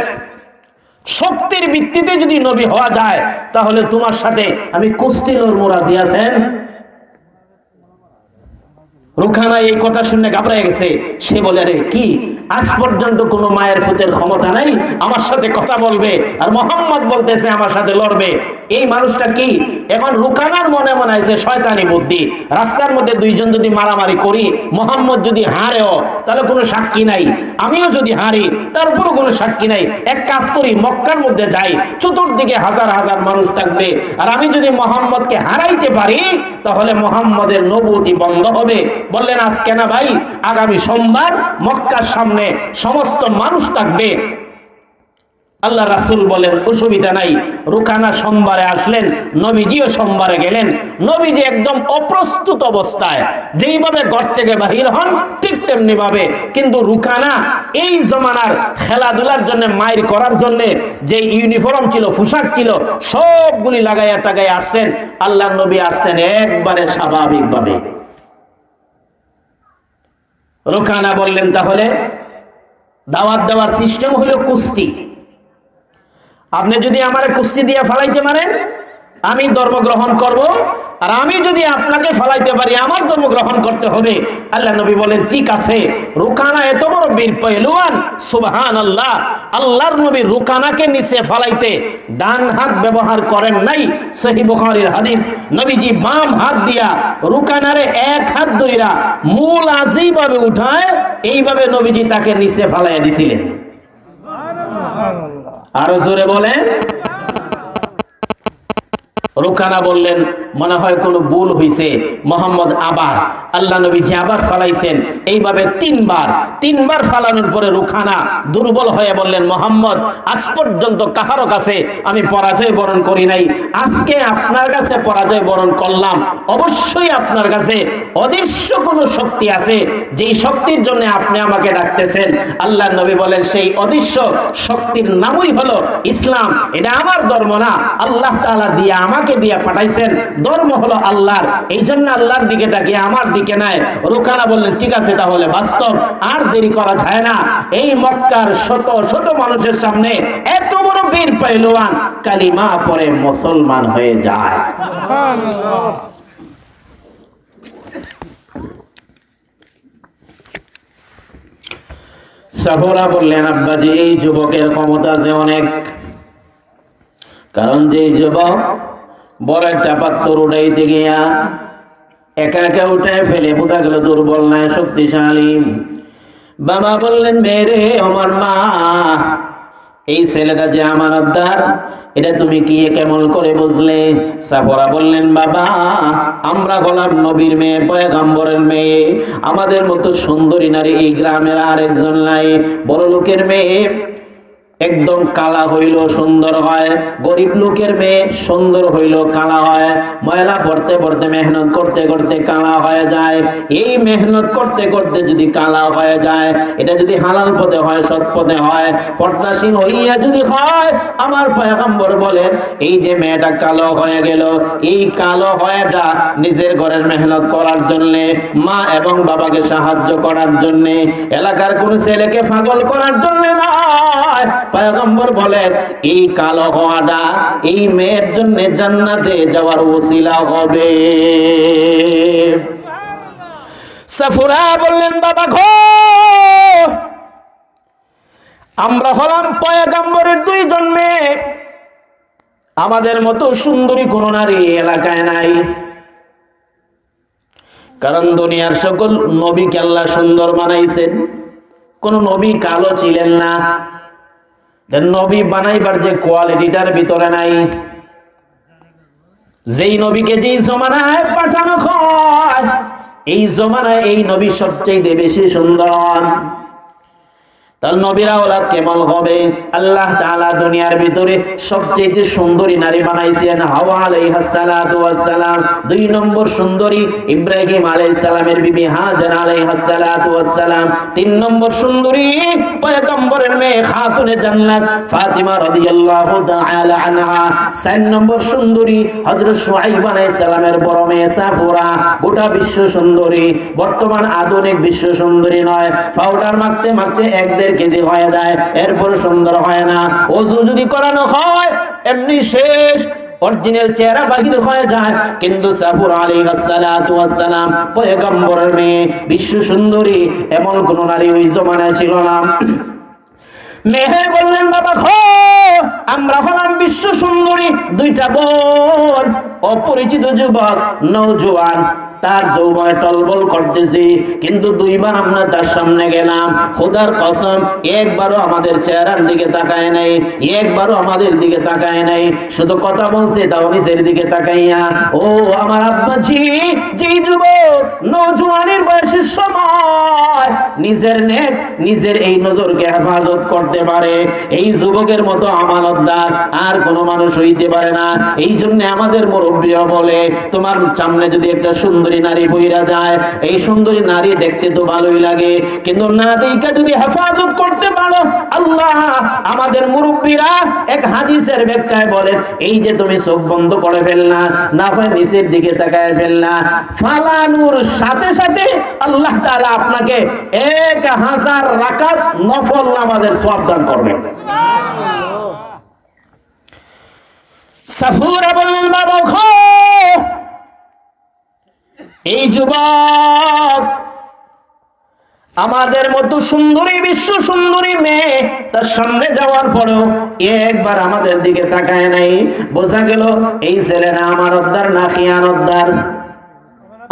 শক্তির ভিত্তিতে যদি নবী হওয়া যায় তাহলে তোমার সাথে আমি কুস্তি লড়বো, রাজি আছেন? রুকানা এই কথা শুনে ঘাবড়ে গেছে। সে বলে, আরে কি, আজ পর্যন্ত কোনো মায়ের ফুতের ক্ষমতা নাই, আমার সাথে কথা বলবে, আর মোহাম্মদ বলতেছে আমার সাথে লড়বে, এই মানুষটা কি? এখন রুকানার মনে মনে আছে শয়তানি বুদ্ধি, রাস্তার মধ্যে 2 জন যদি মারামারি করি, মোহাম্মদ যদি হারেও তাহলে কোনো সাক্ষী নাই, আমিও যদি হারি তারপরও কোনো সাক্ষী নাই, এক কাজ করি, মক্কার মধ্যে যাই, চতুর্দিকে 1000 মানুষ থাকবে, আর আমি যদি মোহাম্মদকে হারাইতে পারি তাহলে মোহাম্মদের নবুয়তি বন্ধ হবে। বললেন, আজকে না ভাই, আগামী সোমবার মক্কার সামনে সমস্ত মানুষ থাকবে। আল্লাহ রাসূল বলেন, অসুবিধা নাই। রুকানা সোমবারে আসলেন, নবীজিও সোমবারে গেলেন। নবীজি একদম অপ্রস্তুত অবস্থায়, যেইভাবে ঘর থেকে বাহির হন ঠিক তেমনি ভাবে, কিন্তু রুকানা এই জমানার খেলাধুলার জন্য, মাইর করার জন্য যে ইউনিফর্ম ছিল, পোশাক ছিল, সবগুলি লাগাইয়া টাগাইয়া আসছেন। আল্লাহ নবী আসছেন একবারে স্বাভাবিকভাবে। রুকানা বললেন, তাহলে দাওয়াত দেওয়ার সিস্টেম হলো কুস্তি। আপনি যদি আমার কুস্তি দিয়ে ফালাইতে পারেন আমি ধর্ম গ্রহণ করব, আর আমি যদি আপনাকে ফালাইতে পারি আমার ধর্ম গ্রহণ করতে হবে। আল্লাহ নবী বলেন, ঠিক আছে। রুকানা এত বড় বীর পহলওয়ান, সুবহানাল্লাহ। আল্লাহর নবী রুকানাকে নিচে ফালাইতে ডান হাত ব্যবহার করেন নাই। সহিহ বুখারীর হাদিস, নবীজি বাম হাত দিয়া রুকানারে এক হাত ধইরা মূল আজিভাবে উঠায়, এইভাবে নবীজি তাকে নিচে ফালাইয়া দিছিলেন। আরো জোরে বলেন। রুকানা বললেন, মনে হয় কোনো ভুল হইছে, মোহাম্মদ আবার আল্লাহ নবীজি আবার ফালাইছেন। এইভাবে তিনবার ফালানোর পরে রুখানা দুর্বল হয়ে বললেন, মোহাম্মদ আজ পর্যন্ত কাহারো কাছে আমি পরাজয় বরণ করি নাই, আজকে আপনার কাছে পরাজয় বরণ করলাম। অবশ্যই আপনার কাছে অদৃশ্য কোনো শক্তি আছে, যেই শক্তির জন্য আপনি আমাকে ডাকতেছেন। আল্লাহ নবী বলেন, সেই অদৃশ্য শক্তির নামই হলো ইসলাম। এটা আমার ধর্ম না, আল্লাহ তাআলা দিয়ে আমাকে দিয়ে পাঠাইছেন। ধর্ম হলো আল্লাহর, এই জন্য আল্লাহর দিকে ডাকি, আমার দিকে নাই। রুকানা বললেন, ঠিক আছে, তাহলে বাস্তব, আর দেরি করা যায় না। এই মক্কার শত শত মানুষের সামনে এত বড় বীর পেহলওয়ান কালিমা পড়ে মুসলমান হয়ে যায়। সাফরা বললেন, আব্বাজি এই যুবকের ক্ষমতা আছে অনেক, কারণ যে যুবক বড় একটা পাত্র উঠাইতে গিয়া একা একা উঠায় ফেলে, বোঝা গেল দুর্বল নয়, শক্তিশালী। বাবা বললেন, মেরে আমার মা, এই ছেলেটা যে আমানতদার, এটা তুমি কি কেমন করে বুঝলে? সাফরা বললেন, বাবা আমরা হলাম নবীর মেয়ে, পয়গম্বরের মেয়ে, আমাদের মতো সুন্দরী নারী এই গ্রামের আরেকজন নাই। বড় লোকের মেয়ে একদম কালা হইল সুন্দর হয়, গরিব লোকের মেয়ে সুন্দর হইল কালা হয়। ময়লা পড়তে পড়তে মেহনত করতে করতে কালা হয়ে যায়। এই মেহনত করতে করতে যদি কালা হয়ে যায়, এটা যদি হালাল পথে হয়, সৎ পথে হয়, পর্দাশীল হইয়া যদি হয়, আমার পয়গম্বর বলেন, এই যে মেয়েটা কালো হয়ে গেল, এই কালো হয়েটা নিজের ঘরের মেহনত করার জন্য, মা এবং বাবাকে সাহায্য করার জন্য, এলাকার কোন ছেলেকে পাগল করার জন্য নয়। পয়গম্বর বলেন, এই কালো হওয়াটা এই মেয়ের জন্য জান্নাতে যাওয়ার ওসিলা হবে। সাফরা বললেন, বাবা গো, আমরা হলাম পয়গম্বরের দুইজন মেয়ে, আমাদের মতো সুন্দরী কোন নারী এলাকায় নাই। কারণ দুনিয়ার সকল নবীকে আল্লাহ সুন্দর বানাইছেন, কোন নবী কালো ছিলেন না। নবী বানাইবার যে কোয়ালিটিটার ভিতরে নাই। যেই নবীকে যেই জমানায় পাঠানো হয়, এই জমানায় এই নবী সবচেয়ে বেশি সুন্দর। তার নবীরা ওলাদ কেমন হবে? আল্লাহ তাআলা দুনিয়ার ভিতরে সবচেয়ে সুন্দরী নারী বানাইছেন হাওয়া আলাইহিস সালাতু ওয়াস সালাম। 2 নম্বর সুন্দরী ইব্রাহিম আলাইহিস সালামের বিবি হাজার আলাইহিস সালাতু ওয়াস সালাম। 3 নম্বর সুন্দরী পয়গম্বরের মেয়ে খাতুনে জান্নাত ফাতিমা রাদিয়াল্লাহু তাআলা আনহা। 4 নম্বর সুন্দরী হযরত শুআইব আলাইহিস সালামের বড় মেয়ে সাফরা। গোটা বিশ্ব সুন্দরী, বর্তমান আধুনিক বিশ্ব সুন্দরী নয়। পাউডার মাখতে মাখতে 1-1.5 কেজি হয়ে যায়, এরপর সুন্দর হয় না। ওযু যদি করানো হয় এমনি শেষ, অরিজিনাল চেহারা বাহির হয়ে যায়। কিন্তু সাফরা আলাইহিস সালাতু ওয়াস সালাম পয়গম্বরের মেয়ে, বিশ্ব সুন্দরী, এমন কোন নারী ওই জমানায় ছিল না। মেহে বললেন, বাবা গো, আমরা হলাম বিশ্ব সুন্দরী 2টা বোন। অপরিচিত যুবক নওজোয়ান, তার যৌবনে টলবল করতেছি, কিন্তু 2বার আমরা তার সামনে গেলাম, খোদার কসম একবারও আমাদের চেহারার দিকে তাকায় নাই, একবারও আমাদের দিকে তাকায় নাই, শুধু কথা বলছে তাও নিচের দিকে তাকাইয়া। ও আমার আব্বাজি, যেই যুবক নওজোয়ানের বয়সের সময় নিজের নেক, নিজের এই নজরকে হেফাজত করতে পারে, এই যুবকের মতো আমানতদার আর কোনো মানুষ হইতে পারে না। এই জন্য আমাদের মুরব্বীরা বলে, তোমার সামনে যদি একটা সুন্দরী নারী বইরা যায়, এই সুন্দরী নারী দেখতে তো ভালোই লাগে, কিন্তু না দেখা যদি হেফাজত করতে পারো, আল্লাহ আমাদের মুরব্বীরা এক হাদিসের ব্যাখ্যায় বলেন, এই যে তুমি চোখ বন্ধ করে ফেললা, না হয় নিচের দিকে তাকায় ফেললা, ফালানোর সাথে সাথে আল্লাহ তাআলা আপনাকে 1000 রাকাত নফল নামাজের সওয়াব দান করবেন। সাফুরা বললেন, বাবা গো, এই যুবক আমাদের মতো সুন্দরী, বিশ্ব সুন্দরী মেয়ে তার সামনে যাওয়ার পরেও একবার আমাদের দিকে তাকায় নাই। বোঝা গেল এই ছেলেরা আমানতদার না খিয়ানতদার।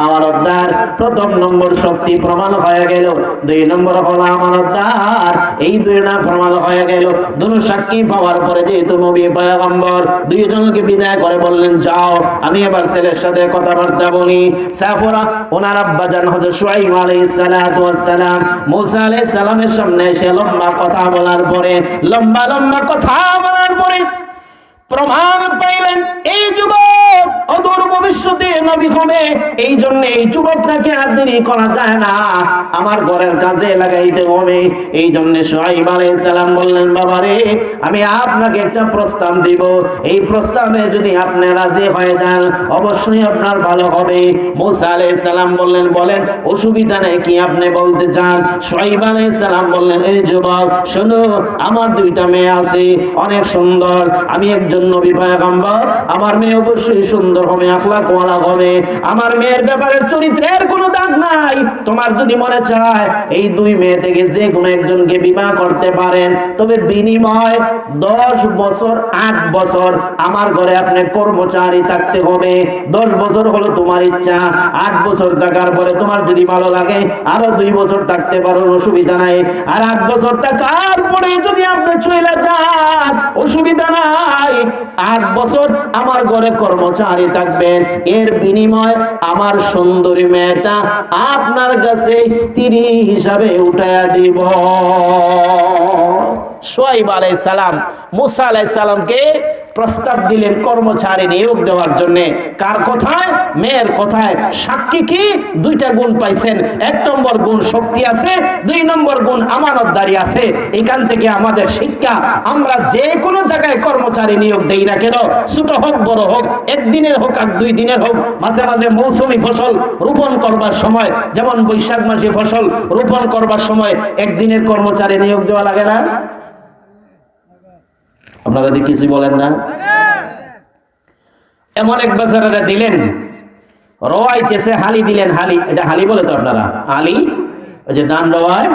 আমানতদার। প্রথম নম্বর শক্তি প্রমাণ হয়ে গেল। 2 নম্বর হলো আমানতদার। এই 2টা প্রমাণ হয়ে গেল। দুটো সাক্ষী পাওয়ার পরে যেহেতু নবী পয়গম্বর, 2 জনকে বিদায় করে বললেন, যাও আমি এবার ছেলের সাথে কথাবার্তা বলি। সাফরা ওনার আব্বাজান হযরত শুআইব আলাইহিস সালাতু ওয়াস সালাম মুসা আলাইহিস সালামের সামনে এসে লম্বা কথা বলার পরে প্রমাণ পাইলেন এই যুবক অদূর ভবিষ্যতে নবী হবে। এই জন্য এই যুবকটাকে আর দেরি করা যায় না, আমার ঘরের কাজে লাগাইতে হবে। এই জন্য শুআইব আলাইহিস সালাম বললেন, বাবারে আমি আপনাকে একটা প্রস্তাব দিব, এই প্রস্তাবে যদি আপনি রাজি হয়ে যান অবশ্যই আপনার ভালো হবে। মুসা আলাইহিস সালাম বললেন, বলেন অসুবিধা নেই, কি আপনি বলতে চান? শুআইব আলাইহিস সালাম বললেন, এই যুবক শোনো, আমার 2টা মেয়ে আছে, অনেক সুন্দর। আমি একজন নবী পয়গম্বর, আমার মেয়ে অবশ্যই সুন্দর হবে, আখলাকওয়ালা হবে। আমার মেয়ের ব্যাপারে চরিত্রের কোনো দাগ নাই। তোমার যদি মনে চায় এই 2 মেয়ে থেকে যে কোনো একজনকে বিবাহ করতে পারেন, তবে বিনিময় 10 বছর 8 বছর আমার ঘরে আপনি কর্মচারী থাকতে হবে। 10 বছর হলো তোমার ইচ্ছা, 8 বছর থাকার পরে তোমার যদি ভালো লাগে আরো 2 বছর থাকতে পারো, অসুবিধা নাই। আর 8 বছর থাকার পরে যদি আপনি চলে যান অসুবিধা নাই, 8 বছর আমার ঘরে কর্মচারী থাকবেন। এর বিনিময় আমার সুন্দরী মেয়েটা আপনার কাছে স্ত্রী হিসাবে উঠায়া দিব। শুআইব আলাইহিস সালাম মুসা আলাইহিস সালামকে প্রস্তাব দিলেন কর্মচারী নিয়োগ দেওয়ার জন্য। কার কথায়? মেয়ের কথায়। সাক্ষী কি? 2টা গুণ পাইছেন। 1 নম্বর গুণ শক্তি আছে, 2 নম্বর গুণ আমানতদারি আছে। এখান থেকে আমাদের শিক্ষা, আমরা যে কোনো জায়গায় কর্মচারী নিয়োগ দেই না কেন, ছোট হোক বড় হোক, 1 দিনের হোক আর 2 দিনের হোক, মাঝে মাঝে মৌসুমী ফসল রোপণ করবার সময়, যেমন বৈশাখ মাসে ফসল রোপণ করবার সময় 1 দিনের কর্মচারী নিয়োগ দেওয়া লাগে না? আপনারা যদি কিছু বলেন না, এমন এক বাজারে দিলেন, রোয়াইতেছে, হালি দিলেন, হালি, এটা হালি বলে তো আপনারা, হালি ওই যে ধান রোয়ায়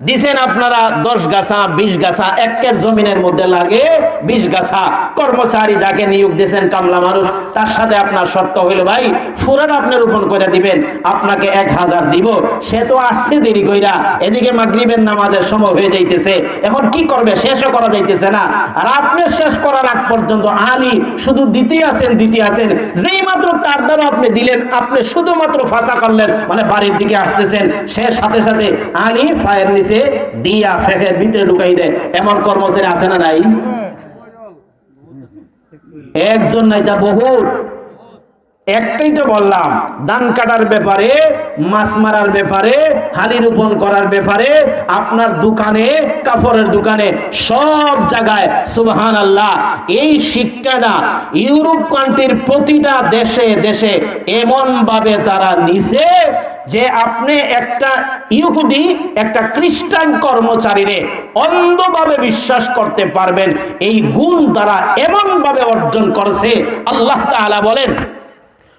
দিছেন আপনারা 10 গাছা 20 গাছা, একের জমিনের মধ্যে লাগে 20 গাছা। কর্মচারী যাকে নিয়োগ দিয়েছেন কামলা মানুষ, তার সাথে আপনার শর্ত হইল, ভাই ফুরান আপনি রোপণ করে দিবেন, আপনাকে 1000 দিব। সে তো আসছে দেরি কইরা, এদিকে মাগরিবের নামাজের সময় হয়ে যাইতেছে, এখন কি করবে, শেষও করা যাইতেছে না। আর আপনি শেষ করার আগ পর্যন্ত আলী শুধু দিতে আছেন। যেই মাত্র তার দ্বারা আপনি দিলেন, আপনি শুধুমাত্র ফাঁসা করলেন, মানে বাড়ির দিকে আসতেছেন, সে সাথে সাথে আলী ফায়ার দিয়া ফেকের ভিতরে ঢুকাই দেয়। এমন কর্মচারী আছে না নাই? একজন নাই, তা বহুত। একটাই তো বললাম, ধান কাটার ব্যাপারে, মাছ মারার ব্যাপারে, হালি রোপণ করার ব্যাপারে, আপনার দোকানে, কাপড়ের দোকানে, সব জায়গায় সুবহানাল্লাহ। এই শিক্ষাটা ইউরোপ কান্ট্রির প্রতিটা দেশে দেশে এমন ভাবে তারা নিছে যে আপনি একটা ইহুদি, একটা খ্রিস্টান কর্মচারীরে অন্ধভাবে বিশ্বাস করতে পারবেন। এই গুণ তারা এমন ভাবে অর্জন করেছে। আল্লাহ তাআলা বলেন,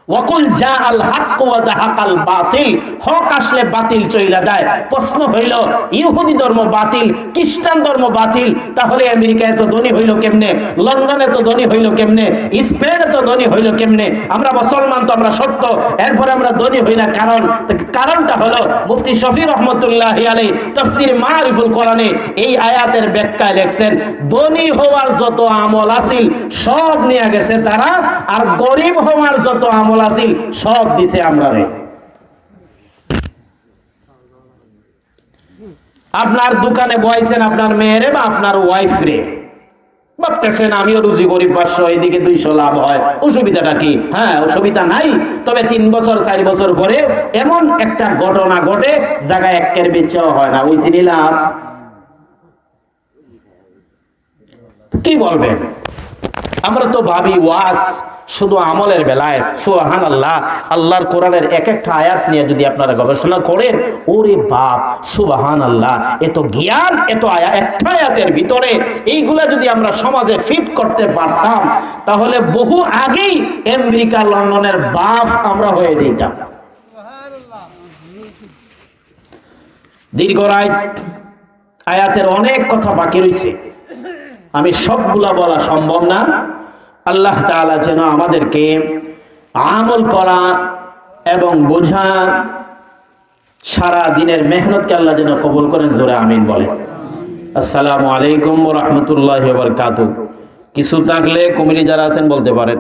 ওয়াকুল জাআল হক ওয়া যাহাকাল বাতিল, হক আসলে বাতিল চইলা যায়। প্রশ্ন হইল, ইহুদি ধর্ম বাতিল, খ্রিস্টান ধর্ম বাতিল, তাহলে আমেরিকা এত ধনী হইল কেমনে, লন্ডন এত ধনী হইল কেমনে, স্পেন এত ধনী হইল কেমনে? আমরা মুসলমান তো আমরা সত্য, এরপরে আমরা ধনী হই না। কারণটা হলো মুফতি শফি রহমতুল্লাহি আলাইহি তাফসীর মারিফুল কোরআনে এই আয়াতের ব্যাখ্যায় লেখছেন, ধনী হওয়ার যত আমল আছিল সব নিয়ে গেছে তারা, আর গরিব হওয়ার যত আমল আছিল সব দিছে আমরা রে। আপনার দোকানে বসাইছেন আপনার মেয়েরে বা আপনার ওয়াইফ রে, ভাবতেছেন আমিও রুজি করি 500, এদিকে 200 লাভ হয়, অসুবিধাটা কি? হ্যাঁ, অসুবিধা নাই। তবে 3 বছর 4 বছর পরে এমন একটা ঘটনা ঘটে, জায়গায় একের বেচাও হয় না, ওই চিনি লাভ। কি বলবেন? আমরা তো ভাবি ওয়াজ শুধু আমলের বেলায়। সুবহানাল্লাহ, আল্লাহর কোরআনের এক একটা আয়াত নিয়ে যদি আপনারা গবেষণা করেন, ওরে বাপ, সুবহানাল্লাহ, এত জ্ঞান, এত একটা আয়াতের ভিতরে এইগুলা যদি আমরা সমাজে ফিট করতে পারতাম, তাহলে বহু আগেই আমেরিকা লন্ডনের বাপ আমরা হয়ে যেতাম। দীর্ঘ রাত, আয়াতের অনেক কথা বাকি রয়েছে, আমি সবগুলা বলা সম্ভব না। আল্লাহ তাআলা যেন আমাদেরকে আমল করা, এবং বোঝা, সারা দিনের মেহনতকে আল্লাহ যেন কবুল করেন। জোরে আমিন বলেন। আসসালামু আলাইকুম ওয়া রাহমাতুল্লাহি ওয়া বারাকাতুহু। কিছু থাকলে কমিটি যারা আছেন বলতে পারেন।